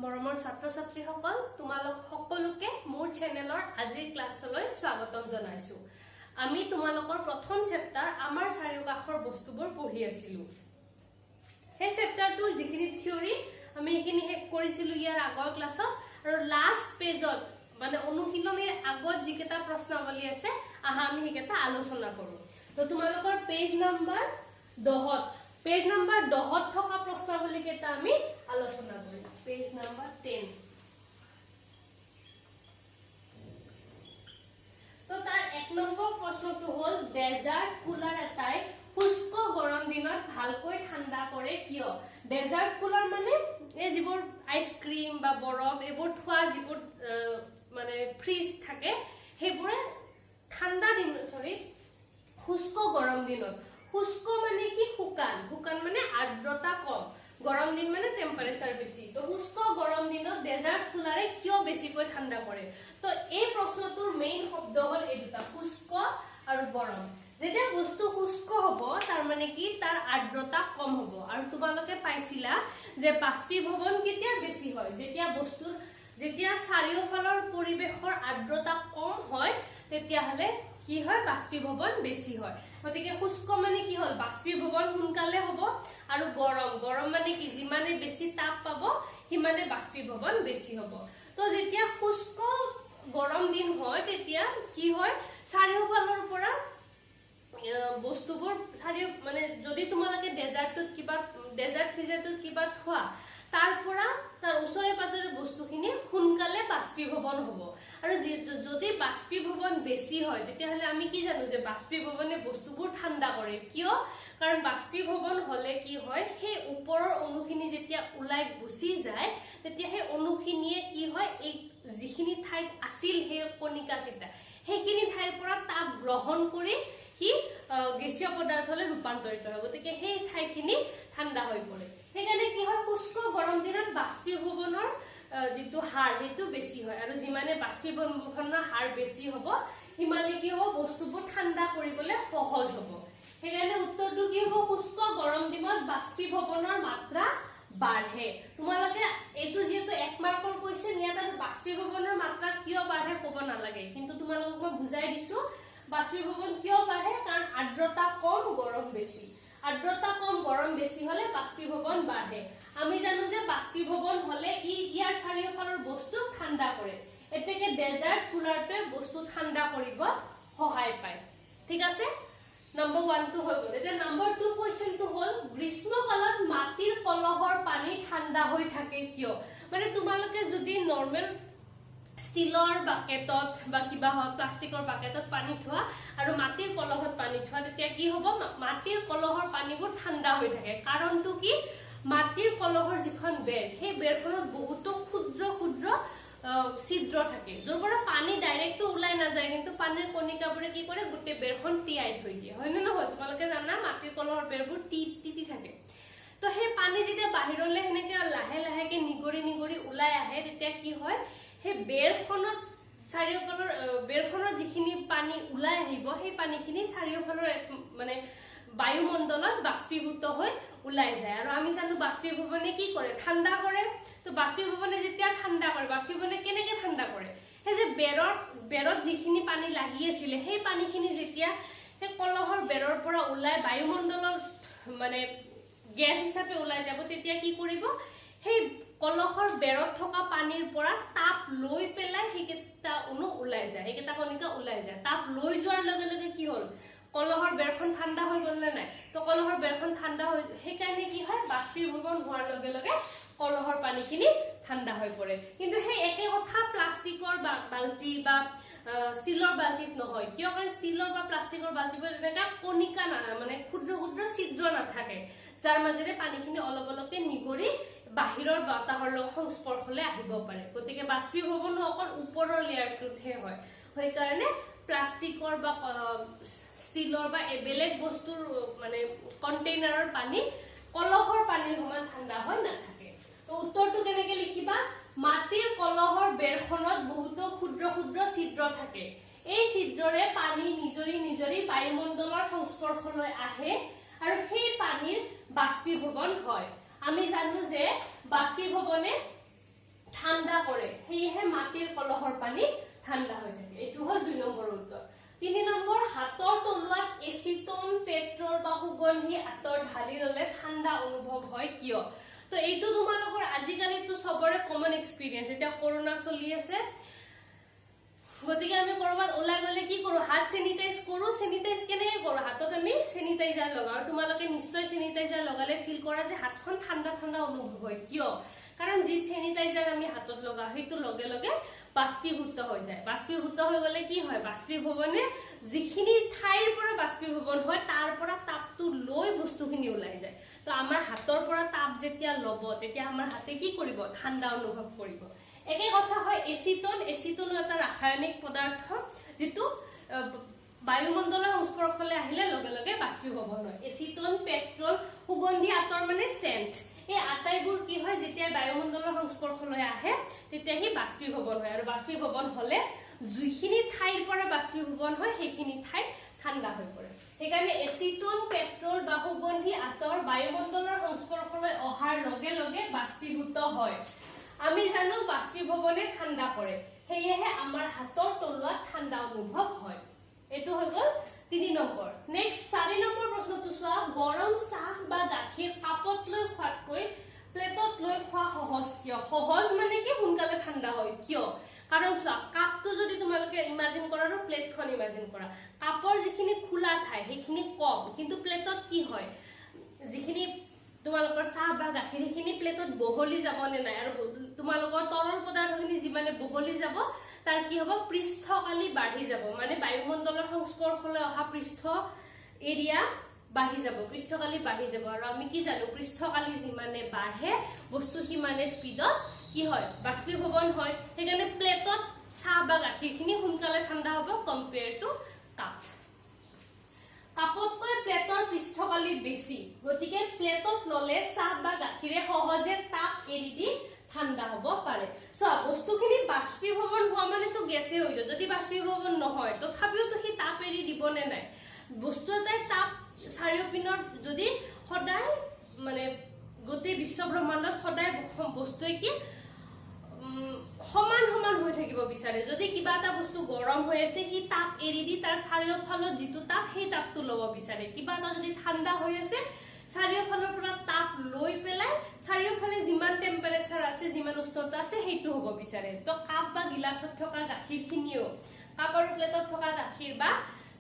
মৰমৰ ছাত্ৰ ছাত্ৰীসকল তোমালোক সকলোকে মোৰ চেনেলৰ আজিৰ ক্লাছলৈ স্বাগতম জনাইছো। আমি তোমালোকৰ প্ৰথম চেপ্টাৰ আমাৰ চাৰিওকাষৰ বস্তুবোৰ পঢ়ি আছিলো। সেই চেপ্টাৰটোৰ যিখিনি থিওৰি আমি এইখিনি শেষ কৰিছিলো ইয়াৰ আগৰ ক্লাছত, আৰু লাষ্ট পেজত মানে অনুশীলনীৰ আগত যিকেইটা প্ৰশ্নাৱলী আছে আহা আমি সেইকেইটা আলোচনা কৰো। তো তোমালোকৰ পেজ নাম্বাৰ 10 থকা প্ৰশ্নাৱলী কেইটা আমি আলোচনা কৰিম। Page number 10। তো তাৰ 1 নম্বৰ প্ৰশ্নটো হ'ল ডেজাৰ্ট কুলাৰ এটাই শুষ্ক গৰম দিনত ভালকৈ ঠাণ্ডা কৰে কিয়? ডেজাৰ্ট কুলাৰ মানে এই যিবোৰ আইসক্ৰীম বা বৰফ এইবোৰ থোৱা যিবোৰ মানে ফ্ৰিজ থাকে সেইবোৰে ঠাণ্ডা দিন শুষ্ক গৰম দিনত, শুষ্ক মানে কি শুকান, শুকান মানে আৰ্দ্ৰতা কম, গৰম দিন মানে টেম্পাৰেচাৰ বেছি। তো শুষ্ক গৰম দিনত ডেজাৰ্ট কুলাৰে কিয় বেছিকৈ ঠাণ্ডা কৰে? তো এই প্ৰশ্নটোৰ মেইন শব্দ হ'ল এই দুটা, শুষ্ক আৰু গৰম। যেতিয়া বস্তু শুষ্ক হ'ব তাৰ মানে কি তাৰ আৰ্দ্ৰতা কম হ'ব। আৰু তোমালোকে পাইছিলা যে বাষ্পীভৱন কেতিয়া বেছি হয়? যেতিয়া চাৰিওফালৰ পৰিৱেশৰ আৰ্দ্ৰতা কম হয় তেতিয়াহলে কি হয়? বাষ্পীভৱন বেছি হয়। গতিকে শুষ্ক মানে কি হ'ল? বাষ্পীভৱন সোনকালে হ'ব। আৰু গৰম মানে কি যিমানে বেছি তাপ পাব সিমানে বাষ্পীভৱন বেছি হ'ব। তো যেতিয়া শুষ্ক গৰম দিন হয় তেতিয়া কি হয়? চাৰিওফালৰ পৰা বস্তুবোৰ মানে যদি তোমালোকে ডেজাৰ্ট ফ্ৰিজাৰটোত কিবা থোৱা তাৰ পৰা তাৰ ওচৰে পাজৰে বস্তুখিনি সোনকালে বাষ্পীভৱন হ'ব। আৰু যদি বাষ্পীভৱন বেছি হয় তেতিয়াহলে আমি কি জানো যে বাষ্পীভৱনে বস্তুবোৰ ঠাণ্ডা কৰে। কিয়? কাৰণ বাষ্পীভৱন হলে কি হয়, সেই ওপৰৰ অণুখিনি যেতিয়া ওলাই গুচি যায় তেতিয়া সেই অণুখিনিয়ে কি হয়, এই যিখিনি ঠাইত আছিল সেই কণিকা কেইটা সেইখিনি ঠাইৰ পৰা তাপ গ্ৰহণ কৰি সি গেছীয় পদাৰ্থলৈ ৰূপান্তৰিত হয়। গতিকে সেই ঠাইখিনি ঠাণ্ডা হৈ পৰে। সেইকাৰণে কি হয়, শুষ্ক গৰম দিনত বাষ্পীভৱনৰ যিটো হাৰ সেইটো বেছি হয়। আৰু যিমানে বাষ্পীভৱনৰ হাৰ বেছি হ'ব সিমানে কি হ'ব, বস্তুবোৰ ঠাণ্ডা কৰিবলৈ সহজ হ'ব। সেইকাৰণে উত্তৰটো কি হ'ব? শুষ্ক গৰম দিনত বাষ্পীভৱনৰ মাত্ৰা বাঢ়ে। তোমালোকে এইটো যিহেতু 1 মাৰ্কৰ কুৱেশ্যন, ইয়াত আৰু বাষ্পীভৱনৰ মাত্ৰা কিয় বাঢ়ে ক'ব নালাগে, কিন্তু তোমালোকক মই বুজাই দিছো বাষ্পীভৱন কিয় বাঢ়ে। কাৰণ আৰ্দ্ৰতা কম, গৰম বেছি। আৰ্দ্ৰতা কম, গৰম বেছি হলে বাষ্পীভৱন বাঢ়ে। আমি জানো যে বাষ্পীভৱন হলে ইয়াৰ চাৰিওফালৰ বস্তু ঠাণ্ডা কৰে। এতেকে ডেজাৰ্ট কুলাৰটোৱে বস্তু ঠাণ্ডা কৰিব সহায় পায়। ঠিক আছে, নম্বৰ 1 টো হৈ গ'ল। এতিয়া নম্বৰ 2 কুৱেশ্যনটো হ'ল গ্ৰীষ্মকালত মাটিৰ কলহৰ পানী ঠাণ্ডা হৈ থাকে কিয়? মানে তোমালোকে যদি নৰ্মেল ষ্টিলৰ বাকেটত বা কিবা হয় প্লাষ্টিকৰ বাকেটত পানী থোৱা আৰু মাটিৰ কলহত পানী থোৱা তেতিয়া কি হ'ব? মাটিৰ কলহৰ পানীবোৰ ঠাণ্ডা হৈ থাকে। কাৰণটো কি? মাটিৰ কলহৰ যিখন বেৰ সেই বেৰখনত বহুতো ক্ষুদ্ৰ ক্ষুদ্ৰ ছিদ্ৰ থাকে, য'ৰ পৰা পানী ডাইৰেক্টটো ওলাই নাযায়, কিন্তু পানীৰ কণিকাবোৰে কি কৰে, গোটেই বেৰখন তিয়াই থৈ দিয়ে। হয় নে নহয়? তোমালোকে জানা মাটিৰ কলহৰ বেৰবোৰ তিতি থাকে। তো সেই পানী যেতিয়া বাহিৰলৈ সেনেকে লাহে লাহেকে নিগৰি ওলাই আহে তেতিয়া কি হয়, সেই বেৰখনত চাৰিওফালৰ বেৰখনত যিখিনি পানী ওলাই আহিব সেই পানীখিনি চাৰিওফালৰ মানে বায়ুমণ্ডলত বাষ্পীভূত হৈ ওলাই যায়। আৰু আমি জানো বাষ্পীভৱনে কি কৰে? ঠাণ্ডা কৰে। তো বাষ্পীভৱনে যেতিয়া ঠাণ্ডা কৰে, বাষ্পীভৱনে কেনেকে ঠাণ্ডা কৰে? সেই যে বেৰত যিখিনি পানী লাগি আছিলে সেই পানীখিনি যেতিয়া সেই কলহৰ বেৰৰ পৰা ওলাই বায়ুমণ্ডলত মানে গেছ হিচাপে ওলাই যাব তেতিয়া কি কৰিব? সেই কলহৰ বেৰত থকা পানীৰ পৰা তাপ লৈ পেলাই সেইকেইটা অণু ওলাই যায়, সেইকেইটা কণিকা ওলাই যায়। তাপ লৈ যোৱাৰ লগে লগে কি হ'ল? কলহৰ বেৰখন ঠাণ্ডা হৈ গ'ল নে নাই? তো কলহৰ বেৰখন ঠাণ্ডা হৈ, সেইকাৰণে কি হয়, বাষ্পীভৱন হোৱাৰ লগে লগে কলহৰ পানীখিনি ঠাণ্ডা হৈ পৰে। কিন্তু সেই একে কথা প্লাষ্টিকৰ বাল্টি বা ষ্টিলৰ বাল্টিত নহয়। কিয়? কাৰণ ষ্টিলৰ বা প্লাষ্টিকৰ বাল্টিবোৰ এনেকা কণিকা মানে ক্ষুদ্ৰ ক্ষুদ্ৰ ছিদ্ৰ নাথাকে যাৰ মাজেৰে পানীখিনি অলপ অলপকে নিগৰি বাহিৰৰ বতাহৰ লগত সংস্পৰ্শলৈ আহিব পাৰে। গতিকে বাষ্পীভৱনো অকল ওপৰৰ লেয়াৰটোতহে হয়। সেইকাৰণে প্লাষ্টিকৰ বা ষ্টিলৰ বা বেলেগ বস্তুৰ মানে কণ্টেইনাৰৰ পানী কলহৰ পানীৰ সমান ঠাণ্ডা হৈ নাথাকে। তো উত্তৰটো কেনেকে লিখিবা? মাটিৰ কলহৰ বেৰখনত বহুতো ক্ষুদ্ৰ ক্ষুদ্ৰ ছিদ্ৰ থাকে। এই ছিদ্ৰৰে পানী নিজৰি বায়ুমণ্ডলৰ সংস্পৰ্শলৈ আহে আৰু সেই পানীৰ বাষ্পীভৱন হয়। আমি জানো যে বাষ্পীভৱনে নপৰে সেয়েহে মাটিৰ কলহৰ পানী ঠাণ্ডা হৈ থাকে এইটো হল 2 নম্বৰ উত্তৰ 3 নম্বৰ হাতৰ তলুৱাত এচিটন পেট্ৰল বা সুগন্ধি আতৰ ঢালি ললে ঠাণ্ডা অনুভৱ হয় কিয় তো এইটো তোমালোকৰ আজিকালি তো সবৰে কমন এক্সপেৰিয়েন্স এটা কৰোনা চলি আছে গতিকে আমি কৰবাত ওলাই গলে কি কৰো হাত স্যানিটাইজ কৰো স্যানিটাইজ কেনে কৰো হাতত আমি স্যানিটাইজাৰ লগাও তোমালোকে নিশ্চয় স্যানিটাইজাৰ লগালে ফিল কৰা যে হাতখন ঠাণ্ডা ঠাণ্ডা অনুভৱ হয় কিয় কাৰণ যি স্যানিটাইজাৰ আমি হাতত লগাও হেতু লগে লগে বাষ্পীভূত হৈ যায় বাষ্পীভূত হৈ গলে কি হয় বাষ্পীভৱনে যিখিনি ঠাইৰ পৰা বাষ্পীভৱন হয় তাৰ পৰা তাপটো লৈ বস্তুখিনি ওলাই যায় তো আমাৰ হাতৰ পৰা তাপ যেতিয়া লব তেতিয়া আমাৰ হাতে কি কৰিব ঠাণ্ডা অনুভৱ কৰিব একে কথা হয় এচিটন এচিটন এটা ৰাসায়নিক পদাৰ্থ যেটো বায়ুমণ্ডলৰ সংস্পৰ্শলৈ আহিলে লগে লগে বাষ্পীভৱন হয় এচিটন পেট্ৰল সুগন্ধি আতৰ মানে সেন্ট এই আটাইবোৰ কি হয় যেতিয়া বায়ুমণ্ডলৰ সংস্পৰ্শলৈ আহে তেতিয়া হি বাষ্পীভৱন হয় আৰু বাষ্পীভৱন হলে যিখিনি ঠাইৰ পৰা বাষ্পীভৱন হয় সেইখিনি ঠাই ঠাণ্ডা হৈ পৰে সেইকাৰণে এচিটন পেট্ৰল বা সুগন্ধি আতৰ বায়ুমণ্ডলৰ সংস্পৰ্শলৈ অহাৰ লগে লগে বাষ্পীভূত হয় আমি জানো বাষ্পীভৱনে ঠাণ্ডা কৰে সেয়েহে আমাৰ হাতৰ তলুৱাত ঠাণ্ডা অনুভৱ হয় এটো হৈ গল 3 নম্বৰ নেক্সট 4 নম্বৰ প্ৰশ্নটো চোৱা গৰম চাহ বা গাখীৰ কাপত লৈ খোৱাতকৈ প্লেটত লৈ খোৱা সহজ কিয় সহজ মানে কি সোনকালে ঠাণ্ডা হয় কিয় কাৰণ চোৱা কাপটো যদি তোমালোকে ইমাজিন কৰা আৰু প্লেটখন ইমাজিন কৰা কাপৰ যিখিনি খোলা ঠাই সেইখিনি কম কিন্তু প্লেটত কি হয় যিখিনি তোমালোকৰ চাহ বা গাখীৰ সেইখিনি প্লেটত বহলি যাব নে নাই আৰু তোমালোকৰ তৰল পদাৰ্থখিনি যিমানে বহলি যাব তাৰ কি হ'ব পৃষ্ঠকালি বাঢ়ি যাব মানে বায়ুমণ্ডলৰ সংস্পৰ্শলৈ অহা পৃষ্ঠ এৰিয়া বাঢ়ি যাব পৃষ্ঠকালি বাঢ়ি যাব আৰু আমি কি জানো পৃষ্ঠকালি যিমানে বাঢ়ে বস্তু সিমানে স্পিডত কি হয় বাষ্পীভৱন হয় সেইকাৰণে প্লেটত চাহ বা গাখীৰখিনি সোনকালে ঠাণ্ডা হ'ব কম্পেয়াৰ টু কাপ কাপতকৈ প্লেটৰ পৃষ্ঠকালি বেছি গতিকে প্লেটত ললে চাহ বা গাখীৰে সহজে তাপ এৰি দি ঠাণ্ডা হ'ব পাৰে সো বস্তুখিনি বাষ্পীভৱন হোৱা মানে তো গেছে হৈ যায় যদি বাষ্পীভৱন নহয় তথাপিও তো হি তাপ এৰি দিব নে নাই বস্তু এটাই তাপ চাৰিওপিনৰ যদি সদায় মানে গোটেই বিশ্ব ব্ৰহ্মাণ্ডত সদায় বস্তুৱে কি সমান সমান হৈ থাকিব বিচাৰে যদি কিবা এটা বস্তু গৰম হৈ আছে কি তাপ এৰি দি তাৰ চাৰিওফালত যিটো তাপ সেই তাপটো লব বিচাৰে কিবা এটা যদি ঠাণ্ডা হৈ আছে চাৰিওফালৰ পৰা তাপ লৈ পেলাই চাৰিওফালে যিমান টেম্পাৰেচাৰ আছে যিমান উষ্ণতা আছে সেইটো হ'ব বিচাৰে তো কাপ বা গিলাসত থকা গাখীৰখিনিও কাপ আৰু প্লেটত থকা গাখীৰ বা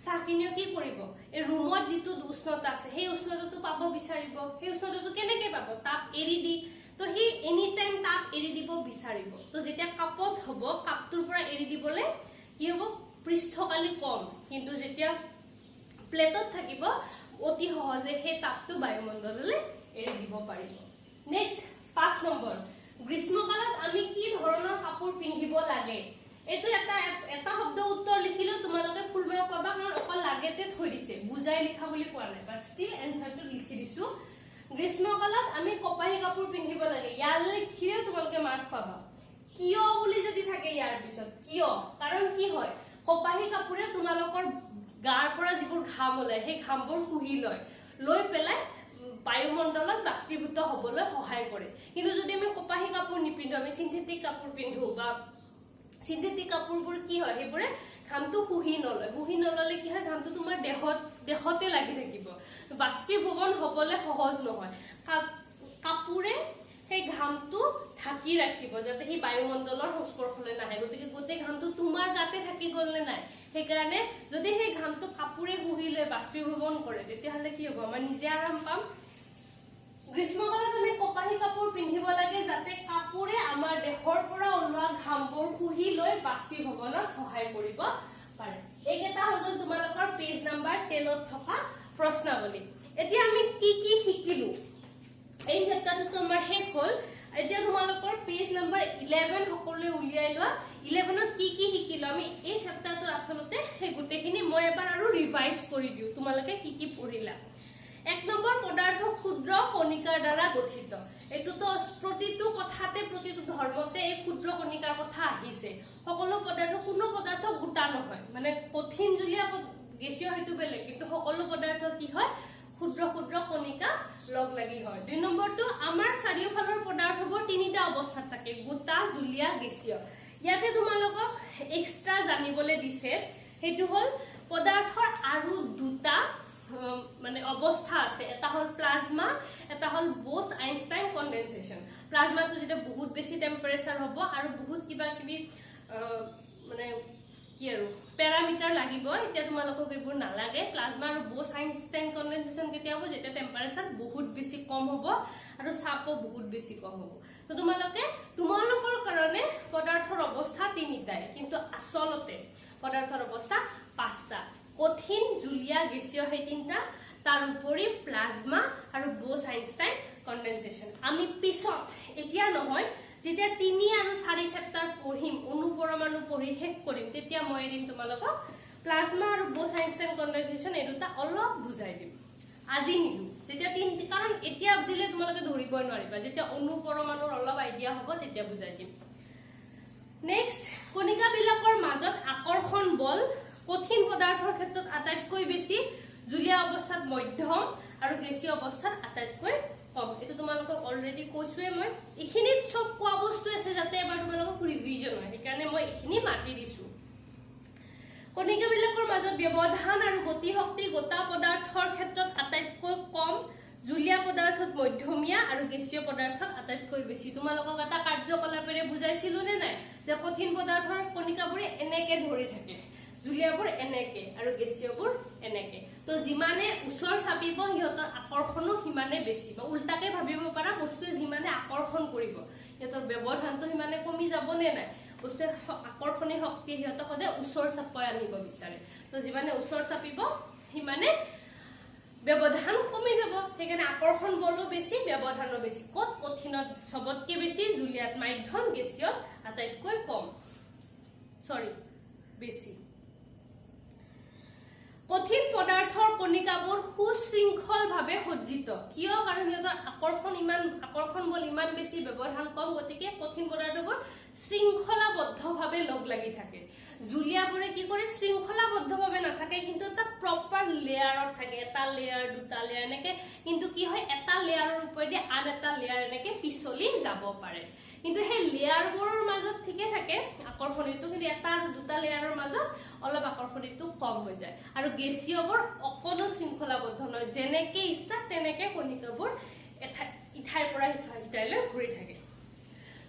চাহখিনিও কি কৰিব এই ৰুমত যিটো উষ্ণতা আছে সেই উষ্ণতাটো পাব বিচাৰিব সেই উষ্ণতাটো কেনেকৈ পাব তাপ এৰি দি তো হি এনি টাইম তাপ এৰি দিব বিচাৰিব তো যেতিয়া কাপত হ'ব কাপটোৰ পৰা এৰি দিবলৈ কি হ'ব পৃষ্ঠকালি কম কিন্তু যেতিয়া প্লেটত থাকিব অতি সহজে সেই তাপটো বায়ুমণ্ডললৈ এৰি দিব পাৰিব নেক্সট 5 নম্বৰ গ্ৰীষ্মকালত আমি কি ধৰণৰ কাপোৰ পিন্ধিব লাগে এটো এটা শব্দ উত্তৰ লিখিলেও তোমালোকে ফুলবাৰ পাবা কাৰণ অকল লাগেতে থৈ দিছে বুজাই লিখা বুলি কোৱা নাই বাট ষ্টিল এনসাৰটো লিখি দিছো গ্ৰীষ্মকালত আমি কপাহী কাপোৰ পিন্ধিব লাগে ইয়াৰ লিখিলেও তোমালোকে মাৰ্ক পাবা কিয় বুলি যদি থাকে ইয়াৰ পিছত কিয় কাৰণ কি হয় কপাহী কাপোৰে তোমালোকৰ গাৰ পৰা যিবোৰ ঘাম ওলাই সেই ঘামবোৰ শুহি লৈ পেলাই বায়ুমণ্ডলত বাষ্পীভূত হ'বলৈ সহায় কৰে কিন্তু যদি আমি কপাহী কাপোৰ নিপিন্ধো আমি সিন্থেটিক কাপোৰ পিন্ধো বা সিন্থেটিক কাপোৰবোৰ কি হয় সেইবোৰে ঘামটো শুহি নললে কি হয় ঘামটো তোমাৰ দেহতে লাগি থাকিব বাষ্পীভৱন হ'বলৈ সহজ নহয় কাপোৰে সেই ঘামটো ঢাকি ৰাখিব যাতে সেই বায়ুমণ্ডলৰ সংস্পৰ্শলৈ নাহে গতিকে গোটেই ঘামটো তোমাৰ গাতে থাকি গ'ল নে নাই সেইকাৰণে যদি সেই ঘামটো কাপোৰে শুহি লৈ বাষ্পীভৱন কৰে তেতিয়াহ'লে কি হ'ব আমাৰ নিজে আৰাম পাম গ্ৰীষ্মকালত আমি কপাহী কাপোৰ পিন্ধিব লাগে যাতে কাপোৰে আমাৰ দেহৰ পৰা ওলোৱা ঘামবোৰ শুহি লৈ বাষ্পীভৱনত সহায় কৰিব পাৰে এইকেইটা হ'ল তোমালোকৰ পেজ নাম্বাৰ 10ত থকা প্ৰশ্নাৱলী এতিয়া আমি কি কি শিকিলো এই চেপ্টাৰটো আমাৰ শেষ হ'ল এতিয়া তোমালোকৰ পেজ নাম্বাৰ 11 সকলোৱে উলিয়াই লোৱা 11ত কি কি শিকিলো আমি এই চেপ্টাৰটো আচলতে সেই গোটেইখিনি মই এবাৰ আৰু ৰিভাইজ কৰি দিও তোমালোকে কি কি পঢ়িলা 1 নম্বৰ পদাৰ্থ ক্ষুদ্ৰ কণিকাৰ দ্বাৰা গঠিত এটোতো প্ৰতিটো কথাতে প্ৰতিটো ধৰ্মতে এই ক্ষুদ্ৰ কণিকাৰ কথা আহিছে সকলো পদাৰ্থ কোনো পদাৰ্থ গোটা নহয় মানে কঠিন জুলীয়া গেছীয় হয়তো বেলেগ কিন্তু সকলো পদাৰ্থ কি হয় ক্ষুদ্ৰ ক্ষুদ্ৰ কণিকা লগ লাগি হয় 2 নম্বৰটো আমাৰ চাৰিওফালৰ পদাৰ্থবোৰ তিনিটা অৱস্থাত থাকে গোটা জুলীয়া গেছীয় ইয়াতে তোমালোকক এক্সট্ৰা জানিবলৈ দিছে হেতু হল পদাৰ্থৰ আৰু দুটা মানে অৱস্থা আছে এটা হল প্লাজমা এটা হল বোস আইনষ্টাইন কনডেনসেশন প্লাজমাটো যেটা বহুত বেছি টেম্পারেচার হ'ব আৰু বহুত কিবা কিবি মানে কি আৰু প্যাৰামিটাৰ লাগিব এতিয়া তোমালোকক এইবোৰ নালাগে প্লাজমা আৰু বোস আইনষ্টাইন কনডেনসেশন কেতিয়া হ'ব যেটা টেম্পাৰেচাৰ বহুত বেছি কম হ'ব আৰু চাপো বহুত বেছি কম হ'ব তো তোমালোকৰ কাৰণে পদাৰ্থৰ অৱস্থা তিনিটাই কিন্তু আসলতে পদাৰ্থৰ অৱস্থা পাঁচটা কঠিন জুলীয়া গেছীয় সেই তিনটা তাৰ উপৰি প্লাজমা আৰু বোস আইনষ্টাইন কনডেনসেশন আমি পিছত এতিয়া নহয় যেতিয়া 3 আৰু 4 চেপ্টাৰ পঢ়িম অনুপৰমাণু পঢ়ি শেষ কৰিম তেতিয়া মই এদিন তোমালোকক প্লাজমা আৰু বোস আইনষ্টাইন কনডেনসেশন এই দুটা অলপ বুজাই দিম আজি নিদু যেতিয়া 3 কাৰণ এতিয়া দিলে তোমালোকে ধৰিবই নোৱাৰিবা যেতিয়া অনুপৰমাণুৰ অলপ আইডিয়া হ'ব তেতিয়া বুজাই দিম নেক্সট কণিকা বিলাকৰ মাজত আকৰ্ষণ বল কঠিন পদাৰ্থৰ ক্ষেত্ৰত আটাইতকৈ বেছি জুলীয়া অৱস্থাত মধ্যম আৰু গেছীয় অৱস্থাত আটাইতকৈ কম এটো তোমালোকক অলৰেডি কৈছোৱে মই এখিনিত সব কোৱা বস্তু আছে যাতে এবাৰ তোমালোকক ৰিভিজন হয় সেইকাৰণে মই এখিনি মাতি দিছো কণিকা বিলাকৰ মাজত ব্যৱধান আৰু গতি শক্তি গোটা পদাৰ্থৰ ক্ষেত্ৰত আটাইতকৈ কম জুলীয়া পদাৰ্থত মধ্যমীয়া আৰু গেছীয় পদাৰ্থত আটাইতকৈ বেছি তোমালোকক এটা কাৰ্যকলাপেৰে বুজাইছিলো নে নাই যে কঠিন পদাৰ্থৰ কণিকাবোৰে এনেকে ধৰি থাকে জুলীয়াবোৰ এনেকে আৰু গেছীয়বোৰ এনেকে তো যিমানে উচ্চৰ চাপিব হিহঁতৰ আকৰ্ষণো হিমানে বেছি বা উল্টাকে ভাবিব পাৰা বস্তুৱে যিমানে আকৰ্ষণ কৰিব হিহঁতৰ ব্যৱধানটো হিমানে কমি যাব নে নাই বস্তুৱে আকৰ্ষণী শক্তি হিহঁতক সদায় উচ্চৰ চাপাই আনিব বিচাৰে তো যিমানে উচ্চৰ চাপিব হিমানে ব্যৱধান কমি যাব সেইকাৰণে আকৰ্ষণ বলো বেছি ব্যৱধানো বেছি কত কঠিনত সবতকে বেছি জুলিয়াত মাধ্যম গেছীয়ত আটাইতকৈ কম বেছি কঠিন পদাৰ্থৰ কণিকাবোৰ সুশৃংখলভাৱে সজ্জিত কিয় কাৰণ ইহঁতৰ আকৰ্ষণ বল ইমান বেছি ব্যৱধান কম গতিকে কঠিন পদাৰ্থবোৰ শৃংখলাবদ্ধভাৱে লগ লাগি থাকে জুলিয়াবোৰে কি কৰে শৃংখলাবদ্ধভাৱে নাথাকে কিন্তু এটা প্ৰপাৰ লেয়াৰত থাকে এটা লেয়াৰ দুটা লেয়াৰ এনেকে কিন্তু কি হয় এটা লেয়াৰৰ ওপৰেদি আন এটা লেয়াৰ এনেকে পিছলি যাব পাৰে কিন্তু সেই লেয়াৰবোৰৰ মাজত ঠিকে থাকে আকৰ্ষণীয়টো কিন্তু এটা আৰু দুটা লেয়াৰৰ মাজত অলপ আকৰ্ষণীয়টো কম হৈ যায় আৰু গেছীয়বোৰ অকনো শৃংখলাবদ্ধ নহয় যেনেকে ইচ্ছা তেনেকে কণিকাবোৰ ইঠাইৰ পৰা সিঠাইলৈ ঘূৰি থাকে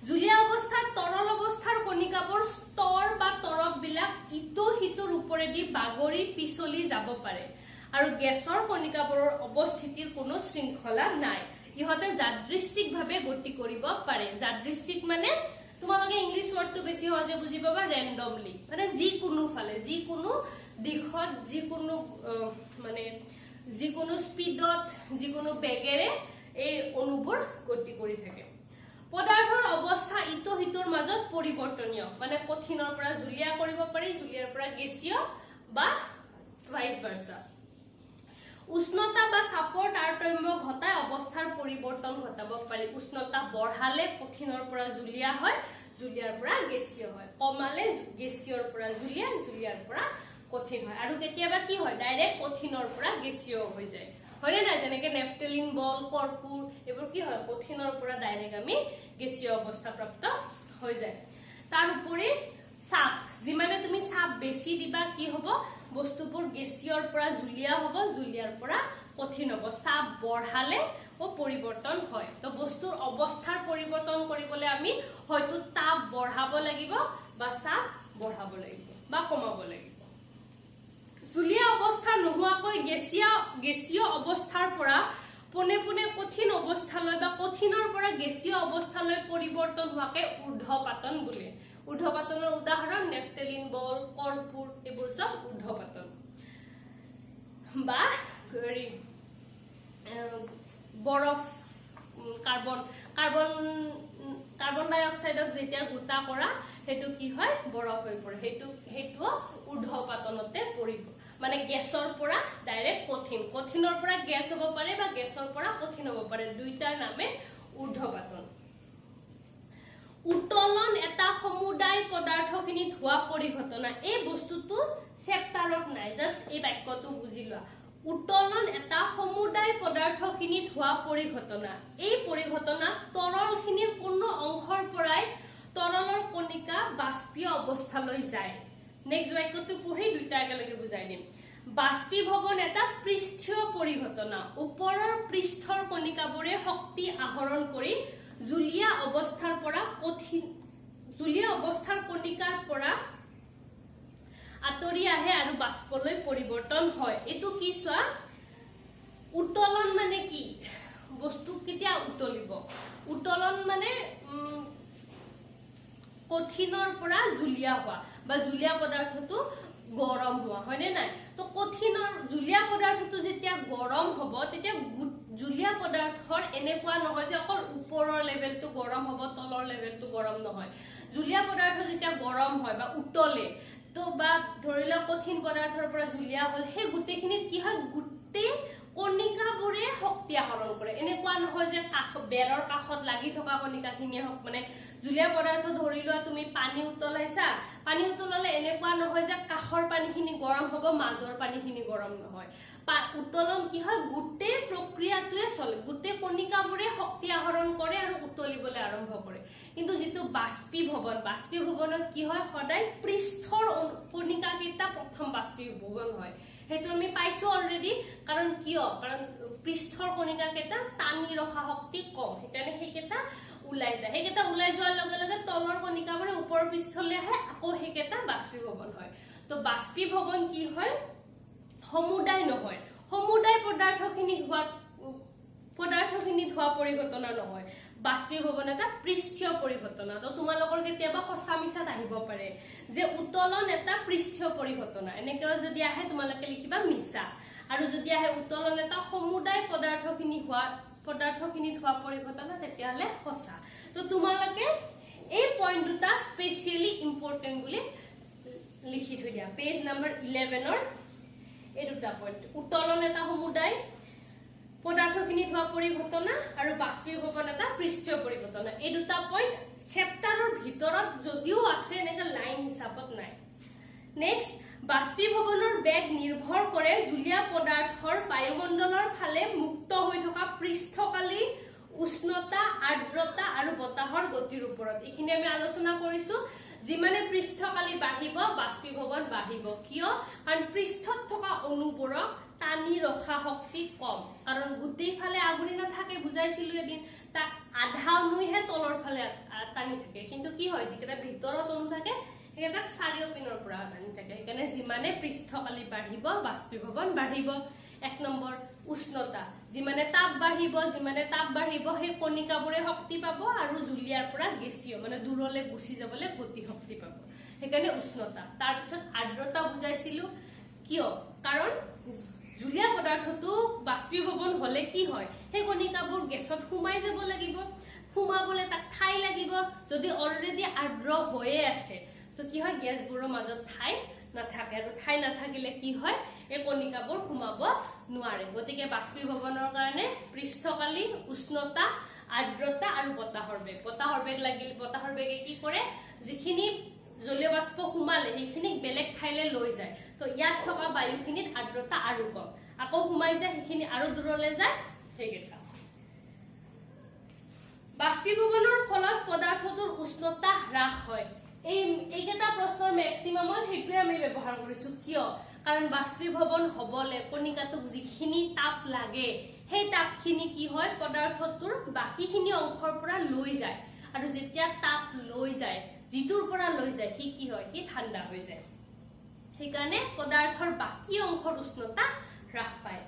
জুলীয়া অৱস্থাত তৰল অৱস্থাৰ কণিকাবোৰ স্তৰ বা তৰপ বিলাক ইটো হিটোৰ ওপৰেদি বাগৰি পিছলি যাব পাৰে আৰু গেছৰ কণিকাবোৰৰ অৱস্থিতিৰ কোনো শৃংখলা নাই ইহতে যাদৃচ্ছিকভাৱে গতি কৰিব পাৰে যাদৃচ্ছিক মানে তোমালোকে ইংলিশ ওয়াৰ্ডটো বেছি সহজে বুজি পাবা ৰ্যান্ডমলি মানে যিকোনো ফালে যিকোনো দিশত যিকোনো মানে যিকোনো স্পিডত যিকোনো বেগেৰে এই অনুবোৰ গতি কৰি থাকে পদাৰ্থৰ অৱস্থা ইটো হিটোৰ মাজত পৰিৱৰ্তনীয় মানে কঠিনৰ পৰা জুলীয়া কৰিব পাৰি জুলীয়াৰ পৰা গেছীয় বা ভাইস ভাৰ্সা উষ্ণতা বা চাপৰ তাৰতম্য ঘটাই অৱস্থাৰ পৰিৱৰ্তন ঘটাব পাৰি উষ্ণতা বঢ়ালে কঠিনৰ পৰা জুলীয়া হয় জুলীয়াৰ পৰা গেছীয় হয় কমালে গেছীয়ৰ পৰা জুলীয়া জুলীয়াৰ পৰা কঠিন হয় আৰু কেতিয়াবা কি হয় ডাইৰেক্ট কঠিনৰ পৰা গেছীয় হৈ যায় হয়নে না যেনেকে নেফটেলিন বল কৰ্পূৰ এবোৰ কি হয় কঠিনৰ পৰা ডাইৰেক্ট আমি গেছীয় অৱস্থা প্ৰাপ্ত হৈ যায় তাৰ উপৰি চাপ যিমানে তুমি চাপ বেছি দিবা কি হ'ব বস্তুবোৰ গেছীয়ৰ পৰা জুলীয়া হ'ব জুলীয়াৰ পৰা কঠিন হ'ব চাপ বঢ়ালে ও পৰিৱৰ্তন হয় তো বস্তুৰ অৱস্থাৰ পৰিৱৰ্তন কৰিবলৈ আমি হয়তো তাপ বঢ়াব লাগিব বা চাপ বঢ়াব লাগিব বা কমাব লাগিব জুলীয়া অৱস্থা নোহোৱাকৈ গেছীয় অৱস্থাৰ পৰা পোনে পোনে কঠিন অৱস্থালৈ বা কঠিনৰ পৰা গেছীয় অৱস্থালৈ পৰিৱৰ্তন হোৱাকে ঊৰ্ধ্বপাতন বোলে ঊৰ্ধ্বপাতনৰ উদাহৰণ নেফটেলিন বল কৰ্পূৰ এইবোৰ সব ঊৰ্ধ্বপাতন বা বৰফ কাৰ্বন ডাই অক্সাইডক যেতিয়া গোটা কৰা হেতু কি হয় বৰফ হৈ পৰে হেতু ঊৰ্ধ্বপাতনতে পৰিব মানে গেছৰ পৰা ডাইৰেক্ট কঠিনৰ পৰা গেছ হ'ব পাৰে বা গেছৰ পৰা কঠিন হ'ব পাৰে দুইটাৰ নামে ঊৰ্ধ্বপাতন উত্তোলন এটা সমুদায় পদাৰ্থখিনিত হোৱা পৰিঘটনা এই বস্তুটো চেপ্টাৰত নাই জাস্ট এই বাক্যটো বুজি লোৱা উত্তোলন এটা সমুদায় পদাৰ্থখিনিত হোৱা পৰিঘটনা এই পৰিঘটনা তৰলখিনিৰ কোনো অংশৰ বাষ্পীয় অৱস্থালৈ যায়। নেক্সট বাক্যটো পঢ়ি দুইটা একেলগে বুজাই দিম। বাষ্পীভৱন এটা পৃষ্ঠীয় পৰিঘটনা। ওপৰৰ পৃষ্ঠৰ কণিকাবোৰে শক্তি আহৰণ কৰি জুলীয়া অৱস্থাৰ কণিকাৰ পৰা আঁতৰি আহে আৰু বাষ্পলৈ পৰিৱৰ্তন হয়। এইটো কি চোৱা, উত্তোলন মানে কি? বস্তু কেতিয়া উতলিব? উত্তোলন মানে কঠিনৰ পৰা জুলীয়া হোৱা বা জুলীয়া পদাৰ্থটো গৰম হোৱা, হয়নে নাই? তো কঠিনৰ জুলীয়া পদাৰ্থটো যেতিয়া গৰম হ'ব তেতিয়া জুলীয়া পদাৰ্থৰ এনেকুৱা নহয় যে অকল ওপৰৰ লেভেলটো গৰম হ'ব, তলৰ লেভেলটো গৰম নহয়। জুলীয়া পদাৰ্থ যেতিয়া গৰম হয় বা উতলে, তো বা ধৰি লওক কঠিন পদাৰ্থৰ পৰা জুলীয়া হ'ল, সেই গোটেইখিনিত কি হয়, গোটেই কণিকাবোৰে শক্তি আহৰণ কৰে। এনেকুৱা নহয় যে বেৰৰ কাষত লাগি থকা কণিকাখিনিয়ে মানে জুলীয়া পদাৰ্থ ধৰি লোৱা তুমি পানী উতলাইছা, পানী উতলালে এনেকুৱা নহয় যে কাষৰ পানীখিনি গৰম হ'ব, মাজৰ পানীখিনি গৰম নহয়। উত্তোলন কি হয়, গোটেই প্ৰক্ৰিয়াটোৱে চলে, গোটেই কণিকাবোৰে শক্তি আহৰণ কৰে আৰু উতলিবলৈ আৰম্ভ কৰে। কিন্তু যিটো বাষ্পীভৱনত কি হয়, সদায় পৃষ্ঠৰ কণিকাকেইটা প্ৰথম বাষ্পীভৱন হয়। সেইটো আমি পাইছো অলৰেডি। কাৰণ কিয়? কাৰণ পৃষ্ঠৰ কণিকাকেইটা টানি ৰখা শক্তি কম, সেইকাৰণে সেইকেইটা ওলাই যায়। সেইকেইটা ওলাই যোৱাৰ লগে লগে তলৰ কণিকাবোৰে ওপৰৰ পৃষ্ঠলৈ আহে, আকৌ সেইকেইটা বাষ্পীভৱন হয়। তো বাষ্পীভৱন কি হয়, সমুদায় নহয়। সমুদায় পদাৰ্থখিনিত হোৱা পৰিঘটনা নহয়। বাষ্পীভৱন এটা পৃষ্ঠীয় পৰিঘটনা। তো তোমালোকৰ কেতিয়াবা সঁচা মিছাত আহিব পাৰে যে উত্তোলন এটা পৃষ্ঠীয় পৰিঘটনা, এনেকৈ যদি আহে তোমালোকে লিখিবা মিছা। আৰু যদি আহে উত্তোলন এটা সমুদায় পদাৰ্থখিনিত হোৱা পৰিঘটনা, তেতিয়াহ'লে সঁচা। তো তোমালোকে এই পইণ্ট দুটা স্পেচিয়েলি ইম্পৰ্টেণ্ট বুলি লিখি থৈ দিয়া। পেজ নম্বৰ 11ৰ এই দুটা পইণ্ট, উত্তোলন এটা সমুদায় পদাৰ্থখিনিত হোৱা পৰিঘটনা আৰু বাষ্পীভৱন এটা পৃষ্ঠীয় পৰিঘটনা। এই দুটা পইণ্ট চেপ্টাৰৰ ভিতৰত যদিও আছে, এনেকে লাইন হিচাপত নাই। নেক্সট, বাষ্পীভৱনৰ বেগ নিৰ্ভৰ কৰে জুলীয়া পদাৰ্থৰ বায়ুমণ্ডলৰ ফালে মুক্ত হৈ থকা পৃষ্ঠকালি উষ্ণতা, আৰ্দ্ৰতা আৰু বতাহৰ গতিৰ ওপৰত। এইখিনি আমি আলোচনা কৰিছো। যিমানে পৃষ্ঠকালি বাঢ়িব, বাষ্পীভৱন বাঢ়িব। কিয়? কাৰণ পৃষ্ঠত থকা অণুবোৰক টানি ৰখা শক্তি কম, কাৰণ গোটেই ফালে আগুৰি নাথাকে, বুজাইছিলো এদিন। তাক আধা অণুহে তলৰ ফালে টানি থাকে। কিন্তু কি হয়, যিকেইটা ভিতৰত অণু থাকে সেইকেইটাক চাৰিও পিনৰ পৰা টানি থাকে। সেইকাৰণে যিমানে পৃষ্ঠকালি বাঢ়িব, বাষ্পীভৱন বাঢ়িব। 1 নম্বৰ, উষ্ণতা। যিমানে তাপ বাঢ়িব সেই কণিকাবোৰে শক্তি পাব আৰু জুলীয়াৰ পৰা গেছীয় মানে দূৰলৈ গুচি যাবলৈ গতি শক্তি পাব। সেইকাৰণে উষ্ণতা। তাৰপিছত আৰ্দ্ৰতা বুজাইছিলো। কিয়? কাৰণ জুলীয়া পদাৰ্থটো বাষ্পীভৱন হলে কি হয়, সেই কণিকাবোৰ গেছত সোমাই যাব লাগিব, সোমাবলৈ তাক ঠাই লাগিব। যদি অলৰেডি আৰ্দ্ৰ হৈয়ে আছে, তো কি হয়, গেছবোৰৰ মাজত ঠাই নাথাকে, আৰু ঠাই নাথাকিলে কি হয়, এই কণিকাবোৰ সোমাব নোৱাৰে। গতিকে বাষ্পীভৱনৰ কাৰণে পৃষ্ঠকালি, উষ্ণতা, আৰ্দ্ৰতা আৰু বতাহৰ বেগে কি কৰে, যিখিনি জলীয় বাষ্প সোমালে সেইখিনিক বেলেগ ঠাইলৈ লৈ যায়। তো ইয়াত থকা বায়ুখিনিত আৰ্দ্ৰতা আৰু কম, আকৌ সোমাই যায়, সেইখিনি আৰু দূৰলৈ যায়। সেইকেইটা বাষ্পীভৱনৰ ফলত পদাৰ্থটোৰ উষ্ণতা হ্ৰাস হয়। এইকেইটা প্ৰশ্নৰ মেক্সিমামত সেইটোৱে আমি ব্যৱহাৰ কৰিছো। কিয়? কাৰণ বাষ্পীভৱন হবলৈ কণিকাটোক যিখিনি তাপ লাগে, সেই তাপখিনি কি হয়, পদাৰ্থটোৰ বাকীখিনি অংশৰ পৰা লৈ যায়। আৰু যেতিয়া তাপ লৈ যায়, যিটোৰ পৰা লৈ যায়, সি কি হয়, সি ঠাণ্ডা হৈ যায়। সেইকাৰণে পদাৰ্থৰ বাকী অংশৰ উষ্ণতা হ্ৰাস পায়।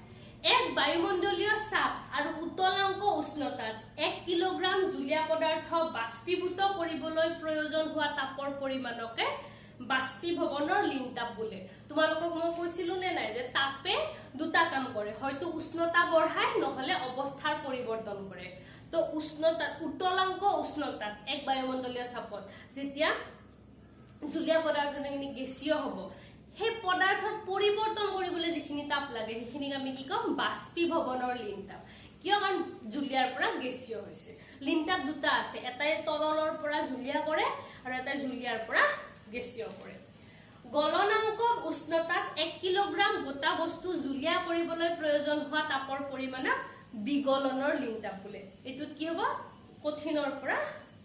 এক বায়ুমণ্ডলীয় চাপ আৰু উত্তলাংক উষ্ণতাত 1 কিলোগ্ৰাম জুলীয়া পদাৰ্থ বাষ্পীভূত কৰিবলৈ প্ৰয়োজন হোৱা তাপৰ পৰিমাণকে বাষ্পীভৱনৰ লিংতাপ বোলে। তোমালোকক মই কৈছিলো নে নাই যে তাপে দুটা কাম কৰে, হয়তো উষ্ণতা বঢ়ায়, নহলে অৱস্থাৰ পৰিৱৰ্তন কৰে। তো উত্তলাংক উষ্ণতাত 1 বায়ুমণ্ডলীয় চাপত যেতিয়া জুলীয়া পদাৰ্থখিনি গেছীয় হ'ব, সেই পদাৰ্থৰ পৰিৱৰ্তন কৰিবলৈ যিখিনি তাপ লাগে, সেইখিনিক আমি কি কম, বাষ্পীভৱনৰ লিংতাপ। কিয়? কাৰণ জুলীয়াৰ পৰা গেছীয় হৈছে। লিংতাপ দুটা আছে, এটাই তৰলৰ পৰা জুলীয়া কৰে আৰু এটাই জুলীয়াৰ পৰা গেছীয় কৰে। গলনাংক উষ্ণতাত 1 কিলোগ্ৰাম গোটা বস্তু জুলীয়া কৰিবলৈ প্ৰয়োজন হোৱা তাপৰ পৰিমাণক বিগলনৰ লিংতাপ বোলে। এইটোত কি হ'ব, কঠিনৰ পৰা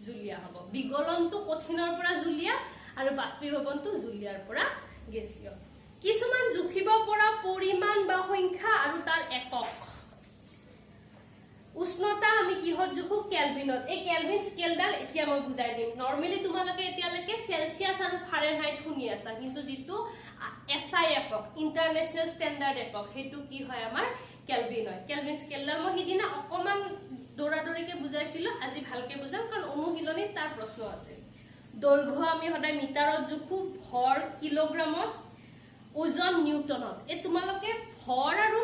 জুলীয়া হ'ব। বিগলনটো কঠিনৰ পৰা জুলীয়া আৰু বাষ্পীভৱনটো জুলীয়াৰ পৰা গেছীয় কিছুমান জুখিব পৰা পৰিমাণ বা সংখ্যা আৰু তাৰ একক উষ্ণতা আমি কিহত জুখো কেলভিনত এই কেলভিন স্কেলডাল এতিয়া মই বুজাই দিম নৰমালি তোমালোকে এতিয়ালৈকে সেলসিয়াস আৰু ফাৰেনহাইট শুনি আছা কিন্তু যেটো এসআই একক ইন্টাৰনেশনাল ষ্টেণ্ডাৰ্ড একক হেতু কি হয় আমাৰ কেলভিন হয় কেলভিন স্কেলডাল মই হিদিনা অকমান দৌৰাদৌৰিকে বুজাইছিলো আজি ভালকে বুজাম কাৰণ অনুশীলনীত তাৰ প্ৰশ্ন আছে দৈৰ্ঘ্য আমি সদায় মিটাৰত জুখো ভৰ কিলোগ্ৰামত ওজন নিউটনত এই তোমালোকে ভৰ আৰু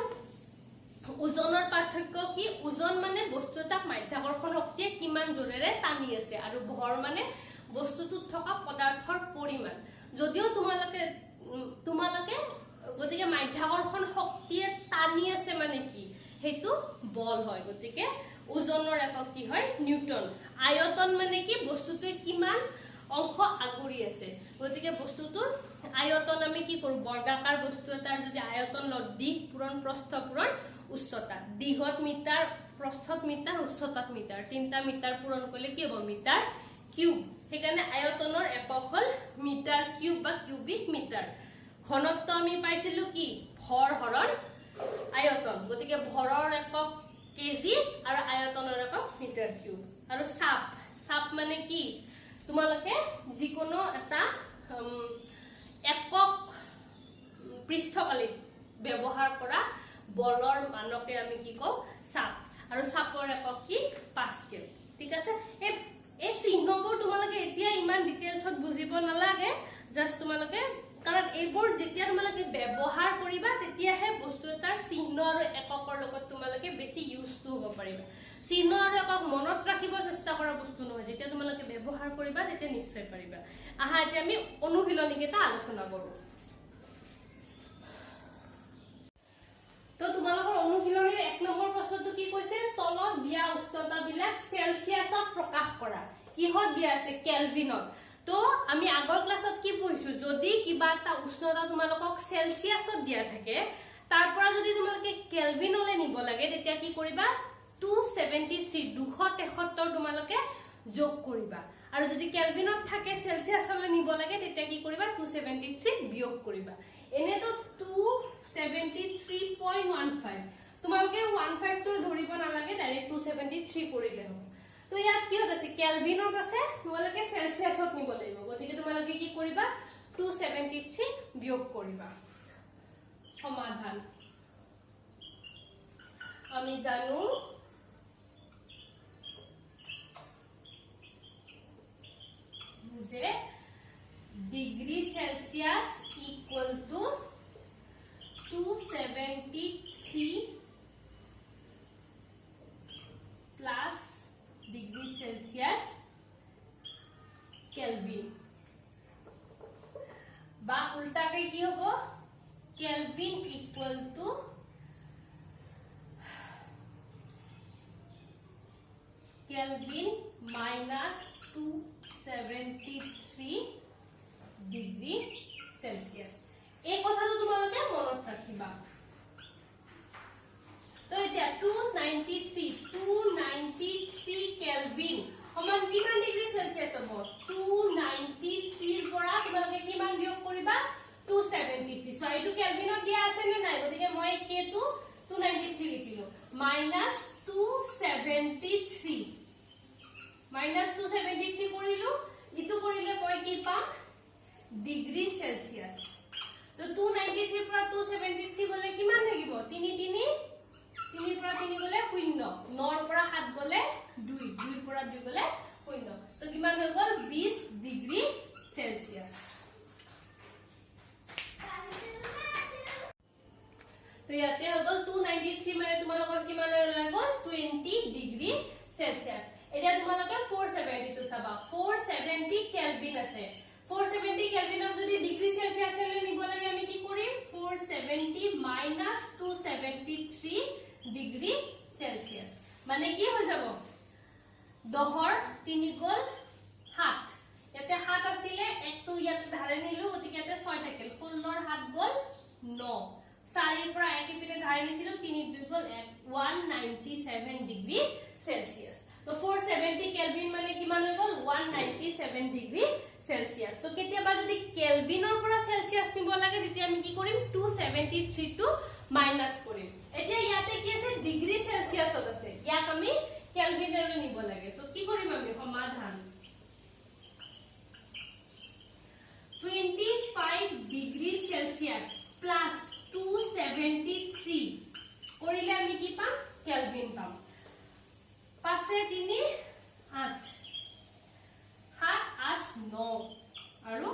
ওজনৰ পাৰ্থক্য কি ওজন মানে বস্তু এটাক মাধ্যাকৰ্ষণ শক্তিয়ে কিমান জোৰেৰে টানি আছে আৰু ভৰ মানে বস্তুটোত থকা পদাৰ্থৰ পৰিমাণ যদিও তোমালোকে গতিকে মাধ্যাকৰ্ষণ শক্তিয়ে টানি আছে মানে কি হেতু বল হয় গতিকে ওজনৰ একক কি হয় নিউটন আয়তন মানে কি বস্তুটোৱে কিমান অংশ আগুৰি আছে গতিকে বস্তুটোৰ আয়তন আমি কি কৰো বৰ্গাকাৰ বস্তু এটাৰ যদি আয়তন ল দিশ পূৰণ প্ৰস্থ পূৰণ উচ্চতা দিহত মিটাৰ প্ৰস্থত মিটাৰ উচ্চতাত মিটাৰ তিনটা মিটাৰ পূৰণ কৰিলে কি হ'ব মিটাৰ কিউব সেইকাৰণে আয়তনৰ একক হল মিটাৰ কিউব বা কিউবিক মিটাৰ ঘনত্ব আমি পাইছিলো কি ভৰ হৰণ আয়তন গতিকে ভৰৰ একক কেজি আৰু আয়তনৰ একক মিটাৰ কিউব আৰু চাপ মানে কি তোমালোকে যিকোনো এটা একক পৃষ্ঠকালিত ব্যৱহাৰ কৰা বলৰ মানকে আমি কি কও চাপ আৰু চাপৰ একক কি পাস্কেল ঠিক আছে এই চিহ্নবোৰ তোমালোকে এতিয়া ইমান ডিটেইলছত বুজিব নালাগে জাস্ট তোমালোকে কাৰণ এইবোৰ যেতিয়া তোমালোকে ব্যৱহাৰ কৰিবা তেতিয়াহে বস্তু এটাৰ চিহ্ন আৰু এককৰ লগত তোমালোকে বেছি ইউজ টু হ'ব পাৰিবা চিহ্ন আৰু একক মনত ৰাখিব চেষ্টা কৰা বস্তু নহয় যেতিয়া তোমালোকে ব্যৱহাৰ কৰিবা তেতিয়া নিশ্চয় পাৰিবা আহা এতিয়া আমি অনুশীলনীকেইটা আলোচনা কৰো তো তোমালোকৰ অনুশীলনীৰ 1 নম্বৰ প্ৰশ্নটো কি কৈছে তলত দিয়া উষ্ণতাবিলাক সেলসিয়াছত প্ৰকাশ কৰা কিহত দিয়া আছে কেলভিনত তো আমি আগৰ ক্লাছত কি পঢ়িছো যদি কিবা এটা উষ্ণতা তোমালোকক সেলসিয়াছত দিয়া থাকে তাৰ পৰা যদি তোমালোকে কেলভিনলৈ নিব লাগে তেতিয়া কি কৰিবা 273 তোমালোকে যোগ কৰিবা আৰু যদি কেলভিনত থাকে সেলসিয়াছলৈ নিব লাগে তেতিয়া কি কৰিবা 273 বিয়োগ কৰিবা এনেটো 273.15 তোমালোকে 15 টো ধৰিব নালাগে ডাইৰেক্ট 273 কৰিলে হ'ব তো ইয়াত কি আছে কেলভিনত আছে তোমালোকে সেলসিয়াছত নিব লাগিব গতিকে তোমালোকে কি কৰিবা 273 বিয়োগ কৰিবা সমাধান আমি জানো যে degree Celsius equal to 273 plus degree Celsius kelvin বা উল্টাকে কি হ'ব kelvin equal to kelvin minus 273 degree Celsius এই কথাটো তোমালোকে মনত ৰাখিবা তো এতিয়া 293 কেলভিন সমান কিমান ডিগ্ৰী সেলসিয়াস হ'ব 293 ৰ পৰা তোমালোকে কিমান বিয়োগ কৰিবা 273 সো এইটো কেলভিনত দিয়া আছে নে নাই গতিকে মই কে টো 293 লিখিলো মাইনাস 273 মাইনাস 273 কৰিলো ইটো কৰিলে মই কি পাম ডিগ্ৰী সেলসিয়াস তো 293 পৰা 273 গলে কিমান থাকিব 3 পৰা 3 গলে 0 9 পৰা 7 গলে 2 2 পৰা 2 গলে 0 তো কিমান হৈ গল 20 ডিগ্ৰী সেলসিয়াস তো ইয়াতে হৈ গল 293 মানে তোমালোকৰ কিমান হৈ গল 20 ডিগ্ৰী সেলসিয়াস এতিয়া তোমালোকে 472 চাবা 470 কেলভিন আছে 470 কেলভিনক যদি ডিগ্ৰী সেলসিয়াসলৈ নিব লাগে আমি কি কৰিম 470 মাইনাস 273 ডিগ্ৰী সেলসিয়াস মানে কি হৈ যাব 10 3 গল 7 ইয়াতে 7 আছিল একটো ইয়াত ধাৰে নিলো গতিকে ইয়াতে 6 থাকিল 16 7 গল 9 4 পৰা এক ইপিনে ধাৰে নিছিলো 3 2 গল 197 ডিগ্ৰী সেলসিয়াস তো 470 কেলভিন মানে কিমান হৈ গল 197 ডিগ্ৰী সেলসিয়াস তো কেতিয়াবা যদি কেলভিনৰ পৰা সেলসিয়াস নিব লাগে তেতিয়া আমি কি কৰিম 273 টু মাইনাস কৰিম এতিয়া ইয়াতে কি আছে ডিগ্ৰী সেলসিয়াসত আছে ইয়াক আমি কেলভিনলৈ নিব লাগে তো কি কৰিম আমি সমাধান 25 ডিগ্ৰী সেলসিয়াস প্লাস 273 কৰিলে আমি কি পাম কেলভিন পাম 5 3 8 7 8 9 আৰু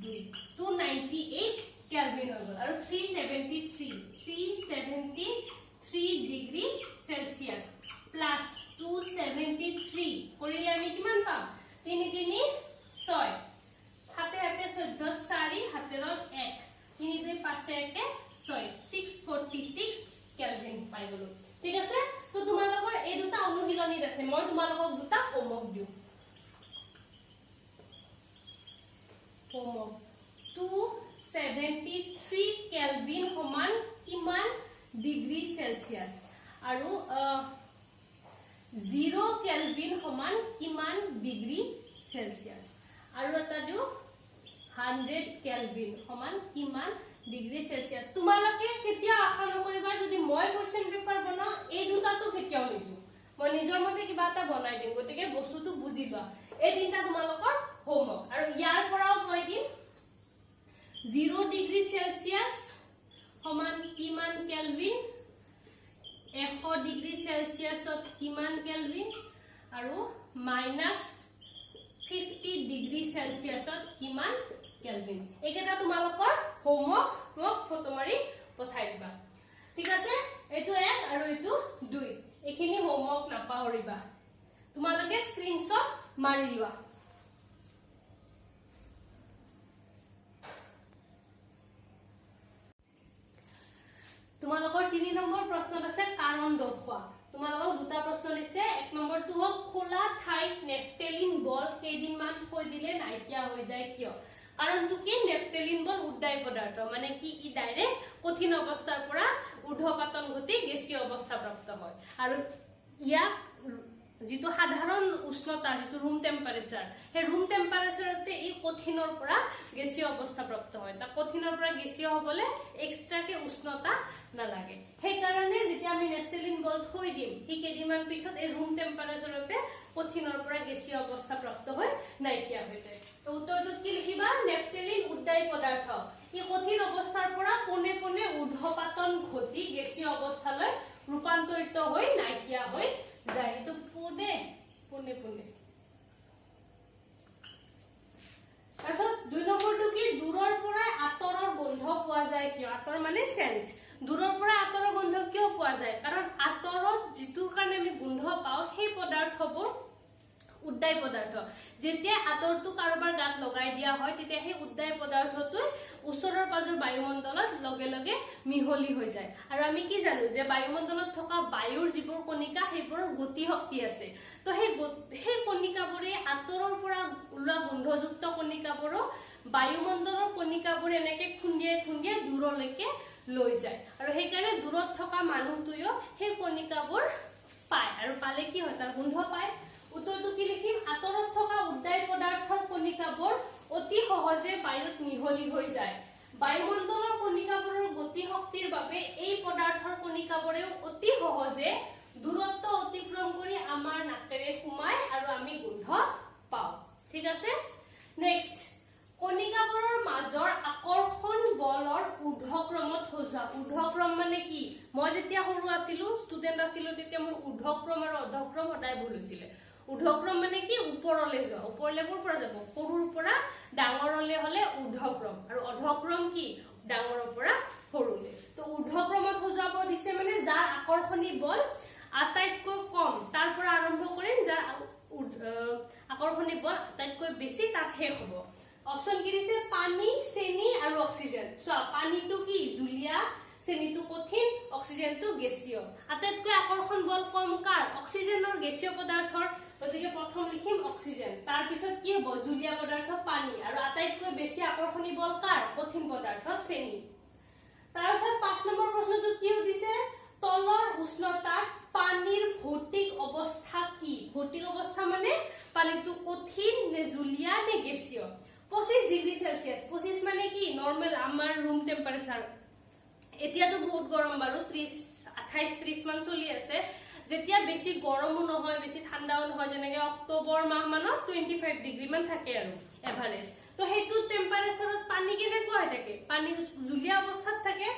2 298 কেলভিন হৈ গল আৰু 373 ডিগ্ৰী সেলসিয়াস প্লাস 273 কৰিলে আমি কিমান পাম 3 3 6 হাতে হাতে 14 4 হাতে ৰল 1 3 2 5 1 6 646 কেলভিন পাই গলো ঠিক আছে তো তোমালোকৰ এই দুটা অনুশীলনীত আছে মই তোমালোকক দুটা হোমৱৰ্ক দিও হোমৱৰ্ক 273 কেলভিন সমান কিমান ডিগ্ৰী সেলসিয়াস আৰু 0 কেলভিন সমান কিমান ডিগ্ৰী সেলসিয়াস আৰু এটা দিও 100 কেলভিন সমান কিমান ডিগ্ৰী সেলসিয়াস তোমালোকে কেতিয়া আশা নকৰিবা যদি মই কোৱেশ্চন পেপাৰ বনাও এই দুটাটো কেতিয়াও নিদিও মই নিজৰ মতে কিবা এটা বনাই দিম গতিকে বস্তুটো বুজি লোৱা এই তিনটা তোমালোকৰ হোমৱৰ্ক আৰু ইয়াৰ পৰাও মই দিম 0 ডিগ্ৰী সেলসিয়াস সমান কিমান কেলভিন 100 ডিগ্ৰী সেলসিয়াসত কিমান কেলভিন আৰু মাইনাস 50 ডিগ্ৰী সেলসিয়াসত কিমান কেলভিন একেটা তোমালোকৰ হোমৱৰ্ক মোক ফটো মাৰি পঠাই দিবা ঠিক আছে এটো 1 আৰু এটো 2 এখিনি হোমৱৰ্ক নাপাহৰিবা তোমালোকে স্ক্ৰিনশ্বট মাৰি লোৱা তোমালোকৰ 3 নম্বৰ প্ৰশ্নত আছে কাৰণ দৰ্শোৱা তোমালোকক দুটা প্ৰশ্ন দিছে এক নম্বৰটো হ'ল খোলা ঠাইত নেফটেলিন বল কেইদিনমান থৈ দিলে নাইকিয়া হৈ যায় কিয় কাৰণটো কি নেফটেলিন বল উদ্দায়ী পদাৰ্থ মানে কি ই ডাইৰেক্ট কঠিন অৱস্থাৰ পৰা ঊৰ্ধ্বপাতন ঘটি গেছীয় অৱস্থা প্ৰাপ্ত হয় আৰু ইয়াক যেটো সাধাৰণ উষ্ণতা যেটো ৰুম টেম্পাৰেচাৰ হে ৰুম টেম্পাৰেচাৰতে ই কঠিনৰ পৰা গেছীয় অৱস্থা প্ৰাপ্ত হয় তা কঠিনৰ পৰা গেছীয় হ'বলে এক্সট্ৰাকে উষ্ণতা নালাগে সেই কাৰণে যেতিয়া আমি নেফটেলিন বল থৈ দিম হি কেদিমান পিছত এই ৰুম টেম্পাৰেচাৰতে কঠিনৰ পৰা গেছীয় অৱস্থা প্ৰাপ্ত হয় নাইকিয়া হৈ যায় তো উত্তৰটো কি লিখিবা নেফটেলিন উদ্দায়ী পদাৰ্থ ই কঠিন অৱস্থাৰ পৰা পোনে পোনে ঊৰ্ধ্বপাতন ঘটি গেছীয় অৱস্থালৈ ৰূপান্তৰিত হৈ নাইকিয়া হৈ যায় এটো পোনে পোনে পোনে তাৰছত 2 নম্বৰটো কি দূৰৰ পৰা আতৰৰ গন্ধ পোৱা যায় কিয় আতৰ মানে সেন্ট দূৰৰ পৰা আতৰৰ গন্ধ কিয় পোৱা যায় কাৰণ আতৰত যেটো কাৰণে আমি গন্ধ পাও সেই পদাৰ্থবোৰ উদ্দায়ী পদাৰ্থ যেতিয়া আতৰটো কাৰোবাৰ গাত লগাই দিয়া হয় তেতিয়া সেই উদ্দায়ী পদাৰ্থটো ওচৰৰ পাজৰ বায়ুমণ্ডলত লগে লগে মিহলি হৈ যায় আৰু আমি কি জানো যে বায়ুমণ্ডলত থকা বায়ুৰ যিবোৰ কণিকা সেইবোৰ গতি শক্তি আছে তো সেই কণিকাবোৰে আতৰৰ পৰা ওলোৱা গন্ধযুক্ত কণিকাবোৰ বায়ুমণ্ডলৰ কণিকাবোৰ এনেকে খুন্দিয়ে দূৰলৈকে লৈ যায় আৰু সেই কাৰণে দূৰত থকা মানুহটোও সেই কণিকাবোৰ পায় আৰু পালে কি হয় তাৰ গন্ধ পায় উত্তৰটো কি লিখিম আতৰত থকা উদ্দায়ী পদাৰ্থৰ কণিকাবোৰ অতি সহজে বায়ুত মিহলি হৈ যায় বায়ুমণ্ডলৰ কণিকাবোৰৰ গতি শক্তিৰ বাবে এই পদাৰ্থৰ কণিকাবোৰেও অতি সহজে দূৰত্ব অতিক্ৰম কৰি আমাৰ নাকেৰে সোমায় আৰু আমি গন্ধ পাওঁ ঠিক আছে নেক্সট কণিকাবোৰৰ মাজৰ আকৰ্ষণ বলৰ ঊৰ্ধ্বক্ৰমত সজোৱা ঊৰ্ধ্বক্ৰম মানে কি মই যেতিয়া সৰু আছিলো ষ্টুডেন্ট আছিলো তেতিয়া মোৰ ঊৰ্ধ্বক্ৰম আৰু অধক্ৰম সদায় ভুল হৈছিল ঊৰ্ধ্বক্ৰম মানে কি ওপৰলৈ যোৱা ওপৰলৈ কোৰ পৰা যাব সৰুৰ পৰা ডাঙৰলৈ হলে ঊৰ্ধ্বক্ৰম আৰু অধক্ৰম কি ডাঙৰৰ পৰা সৰুলৈ তো ঊৰ্ধ্বক্ৰমত সজাব দিছে মানে যাৰ আকৰ্ষণী বল আটাইতকৈ কম তাৰ পৰা আৰম্ভ কৰিম যাৰ আকৰ্ষণী বল আটাইতকৈ বেছি তাত শেষ হ'ব অপচন কি দিছে পানী চেনি আৰু অক্সিজেন সো পানীটো কি জুলীয়া চেনিটো কঠিন অক্সিজেনটো গেছীয় আটাইতকৈ আকৰ্ষণ বল কম কাৰ অক্সিজেনৰ গেছীয় পদাৰ্থৰ গতিকে প্ৰথম লিখিম অক্সিজেন তাৰ পিছত কি হ'ব জুলীয়া পদাৰ্থ পানী আৰু আটাইতকৈ বেছি আকৰ্ষণী বল কাৰ কঠিন পদাৰ্থ চেনি তাৰ পিছত 5 নম্বৰ প্ৰশ্নটো কি দিছে তলৰ উষ্ণতাত পানীৰ ভৌতিক অৱস্থা কি? ভৌতিক অৱস্থা মানে পানীটো কঠিন নে জুলীয়া নে গেছীয়। 25 ডিগ্ৰী সেলসিয়াস, 25 মানে কি নৰ্মেল আমাৰ ৰুম টেম্পাৰেচাৰ। এতিয়াতো বহুত গৰম বাৰু, 28-30 মান চলি আছে। যেতিয়া বেছি গৰমো নহয় বেছি ঠাণ্ডাও নহয়, যেনেকে অক্টোবৰ মাহ মানত 25 ডিগ্ৰী মান থাকে আৰু এভাৰেজ। তো সেইটো টেম্পাৰেচাৰত পানী কেনেকুৱা হৈ থাকে? পানী জুলীয়া অৱস্থাত থাকে।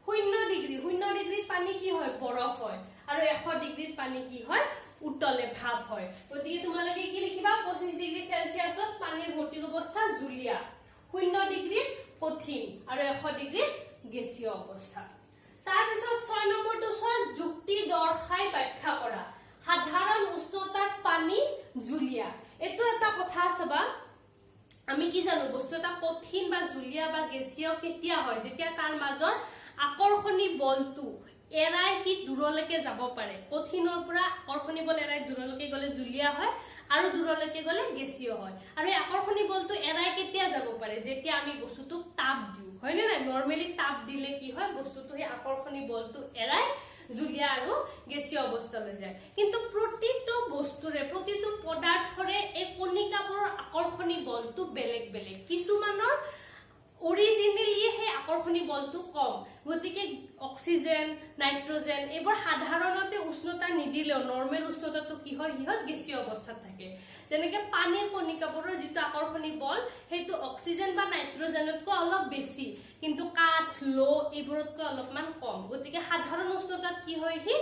0 ডিগ্ৰীত পানী কি হয়? বৰফ হয়। আৰু 100 ডিগ্ৰীত পানী কি হয়? উতলে ভাপ হয়। গতিকে তোমালোকে কি লিখিবা? 25 ডিগ্ৰী সেলসিয়াসত পানীৰ ভৌতিক অৱস্থা জুলীয়া, 0 ডিগ্ৰীত কঠিন আৰু 100 ডিগ্ৰীত গেছীয় অৱস্থা। তাৰ পিছত 6 নম্বৰটো চোৱা, যুক্তি দৰ্শাই ব্যাখ্যা কৰা। সাধাৰণ উষ্ণতাত পানী জুলীয়া। এটো এটা কথা চাবা, আমি কি জানো বস্তু এটা কঠিন বা জুলীয়া বা গেছীয় কেতিয়া হয়? যেতিয়া তাৰ মাজৰ আকৰ্ষণী বলটো এৰাই সি দূৰলৈকে যাব পাৰে। কঠিনৰ পৰা আকৰ্ষণী বল এৰাই দূৰলৈকে গলে জুলীয়া হয় আৰু দূৰলৈকে গলে গেছীয় হয়। আৰু এই আকৰ্ষণী বলটো এৰাই কেতিয়া যাব পাৰে? যেতিয়া আমি বস্তুটোক তাপ দিও, হয় নে নাই? নৰ্মেলি তাপ দিলে কি হয়? বস্তুটো সেই আকৰ্ষণী বলটো এৰাই জুলীয়া আৰু গেছীয় অৱস্থালৈ যায়। কিন্তু প্ৰতিটো বস্তুৰে প্ৰতিটো পদাৰ্থৰে এই কণিকাবোৰৰ আকৰ্ষণী বলটো বেলেগ বেলেগ। কিছুমানৰ অৰিজিনেলি হে আকৰ্ষণী বলটো কম, গতিকে অক্সিজেন নাইট্ৰজেন এইবোৰ সাধাৰণতে উষ্ণতা নিদিলেও নৰ্মেল উষ্ণতাটো কি হয়? হিহত গেছীয় অৱস্থাত থাকে। যেনেকে পানীৰ কণিকাবোৰৰ যিটো আকৰ্ষণী বল সেইটো অক্সিজেন বা নাইট্ৰজেনতকৈ অলপ বেছি, কিন্তু কাঠ লো এইবোৰতকৈ অলপমান কম। গতিকে সাধাৰণ উষ্ণতাত কি হয়? হি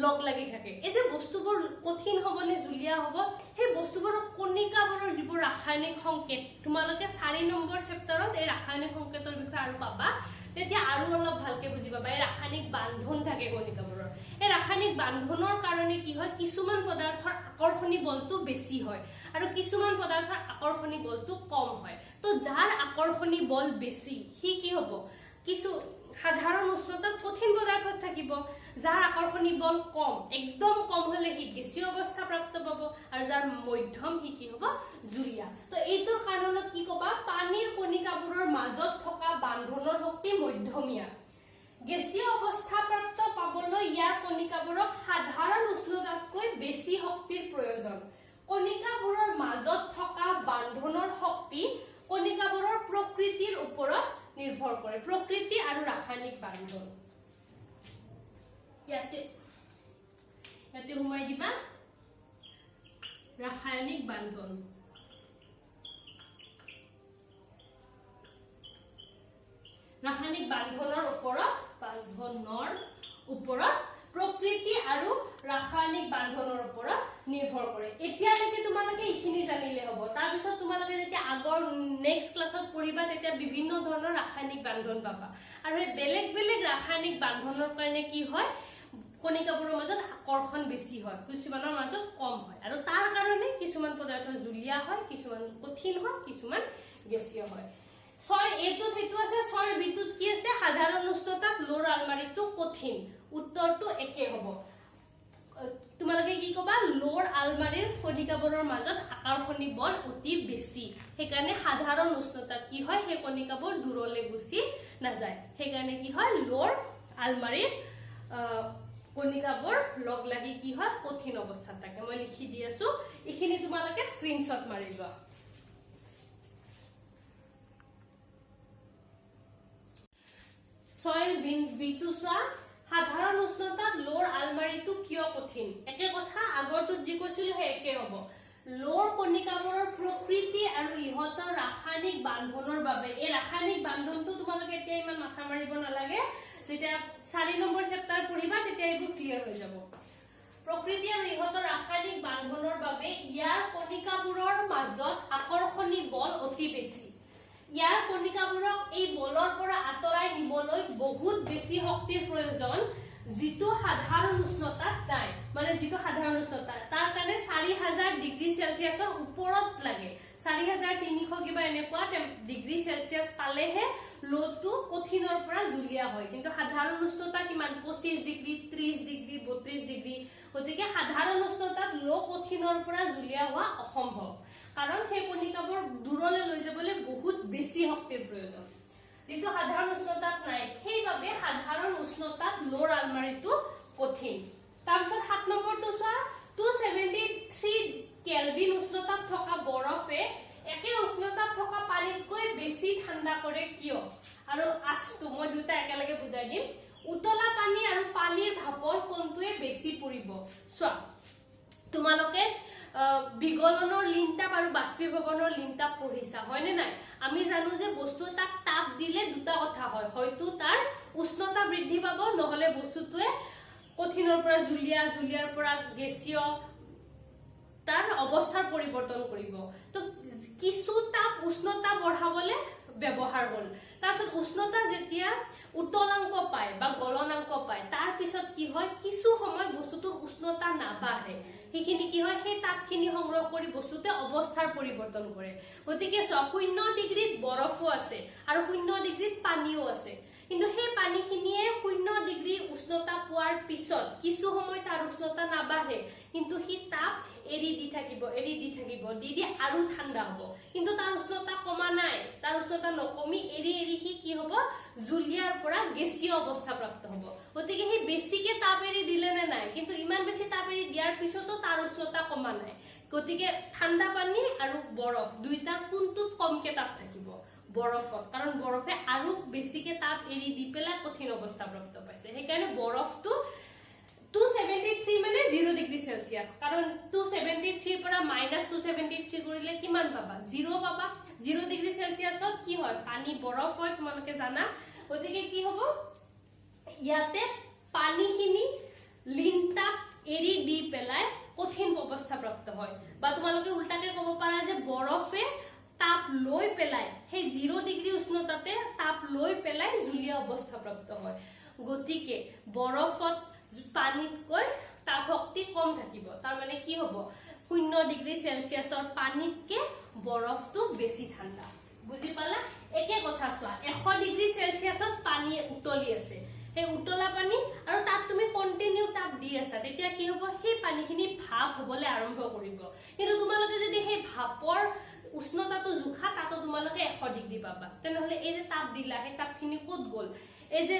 লগ লাগি থাকে। এই যে বস্তুবোৰ কঠিন হ'ব নে জুলীয়া হ'ব, সেই বস্তুবোৰৰ কণিকাবোৰৰ যিবোৰ ৰাসায়নিক সংকেত তোমালোকে 4 নম্বৰ চেপ্টাৰত এই ৰাসায়নিক সংকেতৰ বিষয়ে আৰু পাবা, তেতিয়া আৰু অলপ ভালকে বুজি পাবা। এই ৰাসায়নিক বান্ধন থাকে কণিকাবোৰৰ। এই ৰাসায়নিক বান্ধনৰ কাৰণে কি হয়? কিছুমান পদাৰ্থৰ আকৰ্ষণী বলটো বেছি হয় আৰু কিছুমান পদাৰ্থৰ আকৰ্ষণী বলটো কম হয়। তো যাৰ আকৰ্ষণী বল বেছি সি কি হ'ব? কিছু সাধাৰণ উষ্ণতাত কঠিন পদাৰ্থত থাকিব। যাৰ আকৰ্ষণী বল কম, একদম কম হলে সি গেছীয় অৱস্থা প্ৰাপ্ত পাব, আৰু যাৰ মধ্যম সি কি হ'ব? জুলীয়া। তো এইটোৰ কাৰণত কি কবা? পানীৰ কণিকাবোৰৰ মাজত থকা বান্ধনৰ শক্তি মধ্যমীয়া। গেছীয় অৱস্থা প্ৰাপ্ত পাবলৈ ইয়াৰ কণিকাবোৰক সাধাৰণ উষ্ণতাতকৈ বেছি শক্তিৰ প্ৰয়োজন। কণিকাবোৰৰ মাজত থকা বান্ধনৰ শক্তি কণিকাবোৰৰ প্ৰকৃতিৰ ওপৰত নিৰ্ভৰ কৰে। প্ৰকৃতি আৰু ৰাসায়নিক বান্ধন ইয়াতে সোমাই দিবা ৰাসায়নিক বান্ধন। ৰাসায়নিক বান্ধনৰ ওপৰত প্ৰকৃতি আৰু ৰাসায়নিক বান্ধনৰ ওপৰত নিৰ্ভৰ কৰে। এতিয়ালৈকে তোমালোকে এইখিনি জানিলে হ'ব। তাৰ পিছত তোমালোকে যেতিয়া আগৰ নেক্সট ক্লাছত পঢ়িবা তেতিয়া বিভিন্ন ধৰণৰ ৰাসায়নিক বান্ধন পাবা। আৰু এই বেলেগ বেলেগ ৰাসায়নিক বান্ধনৰ কাৰণে কি হয়? কণিকাবোৰৰ মাজত আকৰ্ষণ বেছি হয়, কিছুমানৰ মাজত কম হয়। আৰু তাৰ কাৰণে কিছুমান পদাৰ্থ জুলীয়া হয়, কিছুমান কঠিন হয়, কিছুমান গেছীয় হয়। 6 এটোত হেতু আছে, 6 বিটোত কি আছে? সাধাৰণ উষ্ণতাত লোৰ আলমাৰীটো কঠিন। উত্তৰটো একে হ'ব। তোমালোকে কি কবা? লোৰ আলমাৰীৰ কণিকাবোৰৰ মাজত আকৰ্ষণী বল অতি বেছি, সেইকাৰণে সাধাৰণ উষ্ণতাত কি হয়? সেই কণিকাবোৰ দূৰলৈ গুচি নাযায়। সেইকাৰণে কি হয়? লোৰ আলমাৰীৰ কণিকাবোৰ লগ লাগি কি হয়? কঠিন অৱস্থাত থাকে। মই লিখি দি আছো, এইখিনি তোমালোকে স্ক্ৰীনশ্বট মাৰি লোৱা। 6 বিটো চোৱা, সাধাৰণ উষ্ণতাত লোৰ আলমাৰীটো কিয় কঠিন? একে কথা, আগৰটোত যি কৈছিলো সেই একে হ'ব। লোৰ কণিকাবোৰৰ প্ৰকৃতি আৰু ইহঁতৰ ৰাসায়নিক বান্ধনৰ বাবে। এই ৰাসায়নিক বান্ধনটো তোমালোকে এতিয়া ইমান মাথা মাৰিব নালাগে, যেতিয়া 4 নম্বৰ চেপ্টাৰ পঢ়িবা তেতিয়া এইবোৰ ক্লিয়াৰ হৈ যাব। প্ৰকৃতি আৰু ইহঁতৰ ৰাসায়নিক বান্ধনৰ বাবে ইয়াৰ কণিকাবোৰৰ মাজত আকৰ্ষণী বল অতি বেছি। ইয়াৰ কণিকাবোৰক এই বলৰ পৰা আঁতৰাই নিবলৈ বহুত বেছি শক্তিৰ প্ৰয়োজন, যিটো সাধাৰণ উষ্ণতাত নাই। মানে যিটো সাধাৰণ উষ্ণতা তাৰ কাৰণে 4000 ডিগ্ৰী সেলসিয়াছৰ ওপৰত লাগে। 4300 কিবা এনেকুৱা ডিগ্ৰী সেলসিয়াছ পালেহে লোটো কঠিনৰ পৰা জুলীয়া হয়। কিন্তু সাধাৰণ উষ্ণতা কিমান? 25 ডিগ্ৰী, 30 ডিগ্ৰী, 32 ডিগ্ৰী। গতিকে সাধাৰণ উষ্ণতাত লো কঠিনৰ পৰা জুলীয়া হোৱা অসম্ভৱ, কাৰণ সেই কণিকাবোৰ দূৰলৈ লৈ যাবলৈ বহুত বেছি শক্তিৰ প্ৰয়োজন। যেটো সাধাৰণ উষ্ণতাত নাই সেইভাবে সাধাৰণ উষ্ণতাত লোৰ আলমাৰীটো কঠিন তাৰপিছত 7 নম্বৰটো চোৱা 273 কেলভিন উষ্ণতাত থকা বৰফে একে উষ্ণতাত থকা পানীতকৈ বেছি ঠাণ্ডা কৰে কিয় আৰু 8টো মই দুটা একেলগে বুজাই দিম উতলা পানী আৰু পানীৰ ভাপৰ কোনটোৱে বেছি পৰিব চোৱা তোমালোকে বিগলনৰ লিনতাপ আৰু বাষ্পীভৱনৰ লিনতাপ পঢ়িছা হয়নে নাই আমি জানো যে বস্তু তাক তাপ দিলে দুটা কথা হয় হয়তো তাৰ উষ্ণতা বৃদ্ধি পাব নহলে বস্তুটোৱে কঠিনৰ পৰা জুলিয়া জুলিয়াৰ পৰা গেছীয় তাৰ অৱস্থাৰ পৰিৱৰ্তন কৰিব তো কিছু তাপ উষ্ণতা বঢ়াবলে ব্যৱহাৰ হ'ল তাৰছত উষ্ণতা যেতিয়া উত্তলাঙ্ক পায় বা গলনাঙ্ক পায় তাৰ পিছত কি হয় কিছু সময় বস্তুটো উষ্ণতা নাবাঢ়ে সেইখিনি কি হয় সেই তাপখিনি সংগ্ৰহ কৰি বস্তুতে অৱস্থাৰ পৰিৱৰ্তন কৰে গতিকে 0 ডিগ্ৰীত বৰফো আছে আৰু 0 ডিগ্ৰীত পানীও আছে কিন্তু সেই পানীখিনিয়ে 0 ডিগ্ৰী উষ্ণতা পোৱাৰ পিছত কিছু সময় তাৰ উষ্ণতা নাবাঢ়ে কিন্তু হি তাপ এৰি দি থাকিব দি আৰু ঠাণ্ডা হ'ব কিন্তু তাৰ উষ্ণতা কমা নাই তাৰ উষ্ণতা নকমি এৰি হি কি হ'ব জুলিয়াৰ পৰা গেছীয় অৱস্থা প্ৰাপ্ত হ'ব গতিকে হি বেছিকে তাপ এৰি দিলে নে নাই কিন্তু ইমান বেছি তাপ এৰি দিয়াৰ পিছতো তাৰ উষ্ণতা কমা নাই গতিকে ঠাণ্ডা পানী আৰু বৰফ দুইটা কোনটোত কমকে তাপ থাকিব বৰফত কাৰণ বৰফে আৰু বেছিকে তাপ এৰি দি পেলাই কঠিন অৱস্থা প্ৰাপ্ত পাইছে সেইকাৰণে বৰফটো 273 মানে 0 ডিগ্ৰী সেলসিয়াস কাৰণ 273 পৰা -273 কৰিলে কিমান পাবা 0 পাবা 0 ডিগ্ৰী সেলসিয়াসত কি হয় পানী বৰফ হয় তোমালোকে জানা গতিকে কি হ'ব ইয়াতে পানীখিনি লিনতাপ এৰি দি পেলাই কঠিন অৱস্থা প্ৰাপ্ত হয় বা তোমালোকে উল্টাকে ক'ব পাৰা যে বৰফে তাপ লৈ পেলাই সেই 0 ডিগ্ৰী উষ্ণতাতে তাপ লৈ পেলাই জুলীয়া অৱস্থা প্ৰাপ্ত হয় গতিকে বৰফত পানীতকৈ তাপ শক্তি কম থাকিব তাৰ মানে কি হ'ব 0 ডিগ্ৰী সেলসিয়াসৰ পানীতকে বৰফটো বেছি ঠাণ্ডা বুজি পালা একে কথা চোৱা 100 ডিগ্ৰী সেলসিয়াসত পানী উতলি আছে সেই উতলা পানী আৰু তাত তুমি কন্টিনিউ তাপ দি আছা তেতিয়া কি হ'ব সেই পানীখিনি ভাপ হ'বলে আৰম্ভ কৰিব কিন্তু তোমালোকে যদি সেই ভাপৰ উষ্ণতাটো জুখা তাতো তোমালোকে 100 ডিগ্ৰী পাবা তেনেহলে এই যে তাপ দিলা সেই তাপখিনি ক'ত গ'ল এই যে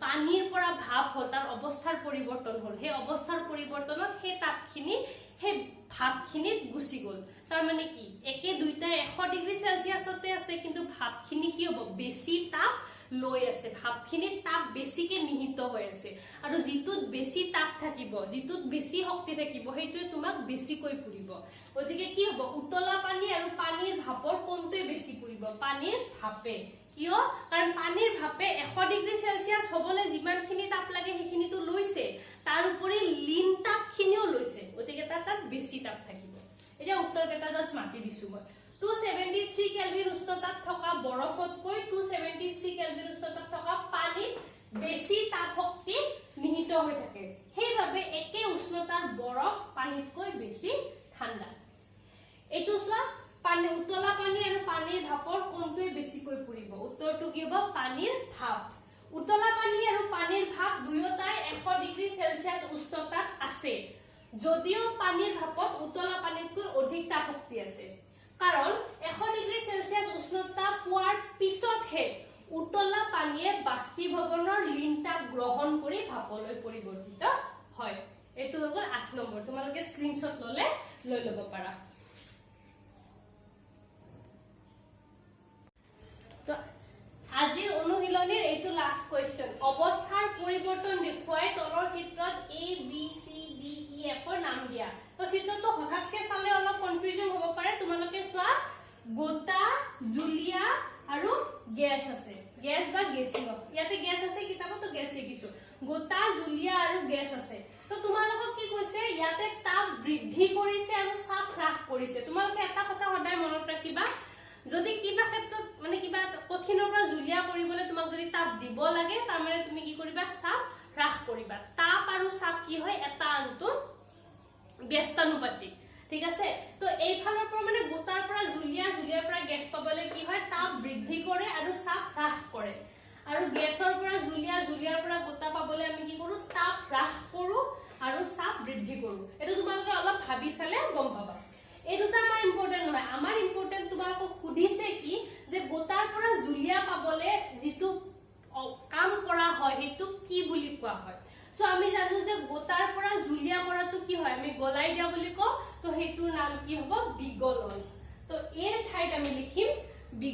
পানীৰ পৰা ভাপ হ'ল তাৰ অৱস্থাৰ পৰিৱৰ্তন হ'ল সেই অৱস্থাৰ পৰিৱৰ্তনত সেই তাপখিনি সেই ভাপখিনিত গুছি গ'ল তাৰ মানে কি একে দুইটা 100 ডিগ্ৰী সেলসিয়াসতে আছে কিন্তু ভাপখিনি কি হ'ব বেছি তাপ লৈ আছে ভাপখিনি তাপ বেছিকে নিহিত হৈ আছে আৰু যিটোত বেছি তাপ থাকিব যিটোত বেছি শক্তি থাকিব সেইটোৱে তোমাক বেছিকৈ পুৰিব গতিকে কি হ'ব উতলা পানী আৰু পানীৰ ভাপৰ কোনটোৱে বেছি পুৰিব পানীৰ ভাপে কিয় কাৰণ পানীৰ ভাপে 100 ডিগ্ৰী সেলসিয়াস হ'বলে যিমানখিনি তাপ লাগে সেইখিনিটো লৈছে তাৰ উপৰি লিন তাপখিনিও লৈছে গতিকে তাত বেছি তাপ থাকিব এটা উত্তৰ কেটা জাস্ট মাতি দিছো মই 273 কেলভিন উষ্ণতাত থকা বৰফতকৈ 273 কেলভিন উষ্ণতাত থকা পানীত বেছি তাপ শক্তি নিহিত হৈ থাকে সেইভাবে একে উষ্ণতাৰ বৰফ পানীতকৈ বেছি ঠাণ্ডা এটো চোৱা পানী উতলা পানী আৰু পানীৰ ভাপৰ কোনটোৱে বেছিকৈ পুৰিব উত্তৰটো কি হ'ব পানীৰ ভাপ উতলা পানী আৰু পানীৰ ভাপ দুয়োটাই 100 ডিগ্ৰী সেলসিয়াস উষ্ণতাত আছে যদিও পানীৰ ভাপত উতলা পানীতকৈ অধিক তাপ শক্তি আছে কাৰণ 100 ডিগ্ৰী সেলসিয়াস উষ্ণতা পোৱাৰ পিছতহে উতলা পানীয়ে বাষ্পীভৱনৰ লিনতাপ গ্ৰহণ কৰি ভাপলৈ পৰিৱৰ্তিত হয় এটো হৈ গ'ল 8 নম্বৰ তোমালোকে স্ক্ৰিনশ্বট ললে লৈ ল'ব পাৰা তো আজিৰ অনুশীলনীৰ এইটো লাষ্ট কোৱেশ্চন অৱস্থাৰ পৰিৱৰ্তন দেখুৱাই তলৰ চিত্ৰত A B C D E F ৰ নাম দিয়া তো চিত্ৰটো হঠাৎকে চালে অলপ কনফিউজন হ'ব পাৰে তোমালোকে চোৱা গোটা জুলিয়া আৰু গ্যাস আছে গ্যাস বা গেছীয় ইয়াতে গ্যাস আছে কিতাবতো গ্যাস লিখিছো গোটা জুলিয়া আৰু গ্যাস আছে তো তোমালোকক কি কৈছে ইয়াতে তাপ বৃদ্ধি কৰিছে আৰু চাপ হ্ৰাস কৰিছে তোমালোকে এটা কথা সদায় মনত ৰাখিবা যদি কিবা ক্ষেত্ৰত মানে কিবা কঠিনৰ পৰা জুলিয়া কৰিবলৈ তোমাক যদি তাপ দিব লাগে তাৰ মানে তুমি কি কৰিবা চাপ হ্ৰাস কৰিবা তাপ আৰু চাপ কি হয় এটা আনটোৰ ব্যস্তানুপাতিক ঠিক আছে তো এই ফালৰ পৰা মানে গোটাৰ পৰা জুলিয়া জুলিয়াৰ পৰা গ্যাস পাবলৈ কি হয় তাপ বৃদ্ধি কৰে আৰু চাপ হ্ৰাস কৰে আৰু গ্যাসৰ পৰা জুলিয়া জুলিয়াৰ পৰা গোটা পাবলৈ আমি কি কৰো তাপ হ্ৰাস কৰো আৰু চাপ বৃদ্ধি কৰো এটো তোমালোকে অলপ ভাবি চালে গম পাবা এই দুটা আমাৰ ইম্পৰ্টেন্ট নহয় আমাৰ ইম্পৰ্টেন্ট তোমালোকক খুদিছে কি যে গোটাৰ পৰা জুলিয়া পাবলৈ যি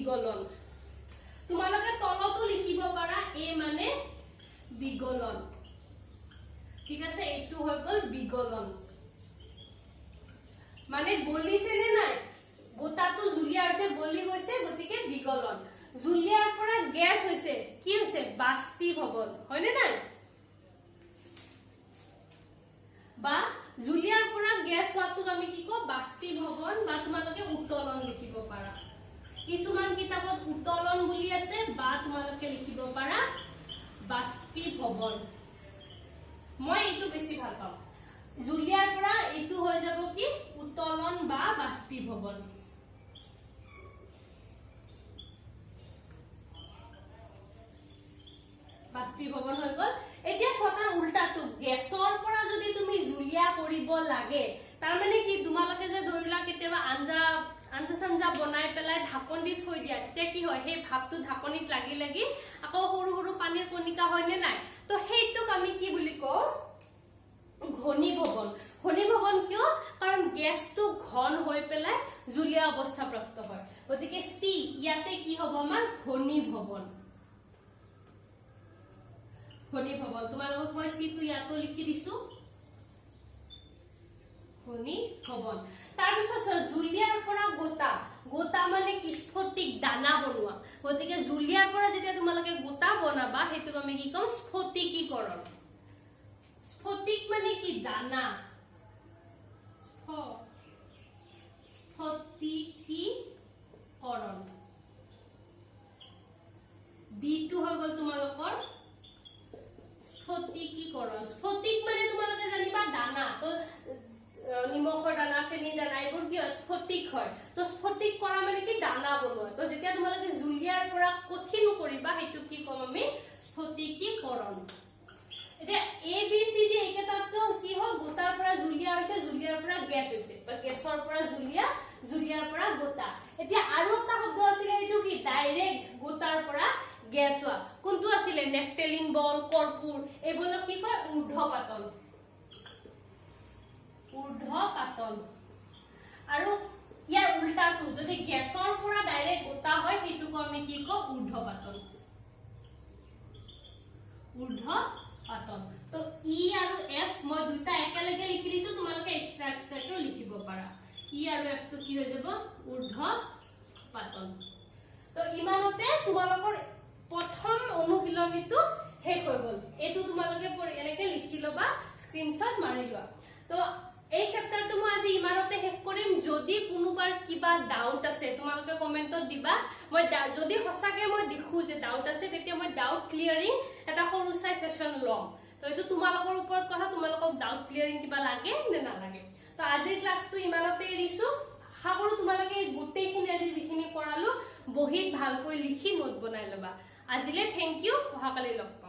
বিগলন তোমালোকে তলতো লিখিব পাৰা এ মানে বিগলন ঠিক আছে এইটো হৈ গল বিগলন মানে গলিছে নে নাই গোটাটো জুলিয়া হৈছে গলি গৈছে গতিকে বিগলন জুলিয়াৰ পৰা গ্যাস হৈছে কি হৈছে বাষ্পীভৱন হয়নে নাই বা জুলিয়াৰ পৰা গ্যাস হোৱাটো আমি কি কও বাষ্পীভৱন বা তোমালোকে উত্তোলন লিখিব পাৰা কিছুমান কিতাপত উত্তোলন বুলি আছে বা তোমালোকে লিখিব পাৰা বাষ্পীভৱন মই এইটো বেছি ভাল পাওঁ জুলিয়াৰ পৰা এইটো হৈ যাব কি উত্তোলন বা বাষ্পীভৱন বাষ্পীভৱন হৈ গল এতিয়া ছটাৰ উল্টাটো গ্যাসৰ পৰা যদি তুমি জুলিয়া কৰিব লাগে তাৰ মানে কি তোমালোকে যে ধৰিলা কেতিয়াবা আঞ্জা বনাই পেলাই ঢাকন দি থৈ দিয়া তেতিয়া কি হয় সেই ভাপটো ঢাকনিত লাগি লাগি আকৌ সৰু সৰু পানীৰ কণিকা হয় নে নাই তো সেইটোক আমি কি বুলি কওঁ ঘনীভৱন ঘনীভৱন কিয় কাৰণ গ্যাসটো ঘন হৈ পেলাই জুলীয়া অৱস্থা প্ৰাপ্ত হয় গতিকে সি ইয়াতে কি হ'ব আমাৰ ঘনীভৱন ঘনীভৱন তোমালোকক মই সিটো ইয়াতো লিখি দিছো ঘনীভৱন তাৰ পিছত জুলিয়াৰ পৰা গোটা গোটা মানে কি স্ফটিক দানা বনোৱা গতিকে জুলিয়াৰ পৰা যেতিয়া তোমালোকে গোটা বনাবা হেতুক আমি কি কম স্ফটিকীকৰণ স্ফটিক মানে কি দানা স্ফটিকীকৰণ দিটো হৈ গল তোমালোকৰ স্ফটিকীকৰণ স্ফটিক মানে তোমালোকে জানিবা দানা তো নিমখৰ দানা চেনি দানা এইবোৰ কি স্ফটিক হয় তো স্ফটিক কৰা মানে কি দানা বনোৱা তো যেতিয়া তোমালোকে জুলিয়াৰ পৰা কঠিন কৰিবা হেতু কি কম আমি স্ফটিকীকৰণ এতিয়া এ বি সি ডি একেটাটো কি হল গোটাৰ পৰা জুলিয়া হৈছে জুলিয়াৰ পৰা গ্যাস হৈছে বা গ্যাসৰ পৰা জুলিয়া জুলিয়াৰ পৰা গোটা এতিয়া আৰু এটা শব্দ আছিল এটো কি ডাইৰেক্ট গোটাৰ পৰা গ্যাস হোৱা কোনটো আছিল নেফটেলিন বল কৰ্পূৰ এইবোৰক কি কয় ঊৰ্ধ্বপাতন আৰু ইয়াৰ উল্টাটো যদি গ্যাসৰ পৰা ডাইৰেক্ট গোটা হয় হেতুক আমি কি কও ঊৰ্ধ্বপাতন তো ই আৰু এফ মই দুটা একেলগে লিখি দিছো তোমালোকে এক্সট্ৰাকে লিখিব পাৰা ই আৰু এফ তো কি হৈ যাব ঊৰ্ধ্বপাতন তো ইমানতে তোমালোকৰ প্ৰথম অনুশীলনীটো শেষ হৈ গল এটো তোমালোকে এনেকে লিখি লবা স্ক্ৰিনশ্বট মাৰি লোৱা তো এই চেপ্টাৰটো মই আজি ইমানতে শেষ কৰিম যদি কোনোবাৰ কিবা ডাউট আছে তোমালোকে কমেন্টত দিবা মই যদি হসাকে মই দেখু যে ডাউট আছে তেতিয়া মই ডাউট ক্লিয়াৰিং এটা সৰু চাই সেশন লম তো এটো তোমালোকৰ ওপৰত কথা তোমালোকক ডাউট ক্লিয়াৰিং কিবা লাগে নে নালাগে তো আজিৰ ক্লাসটো ইমানতে এৰিছো আশা কৰো তোমালোকে গোটেইখিনি আজি যিখিনি কৰালো বহিত ভালকৈ লিখি নোট বনাই লবা আজিলে থ্যাংক ইউ অহাকালি লগ পাম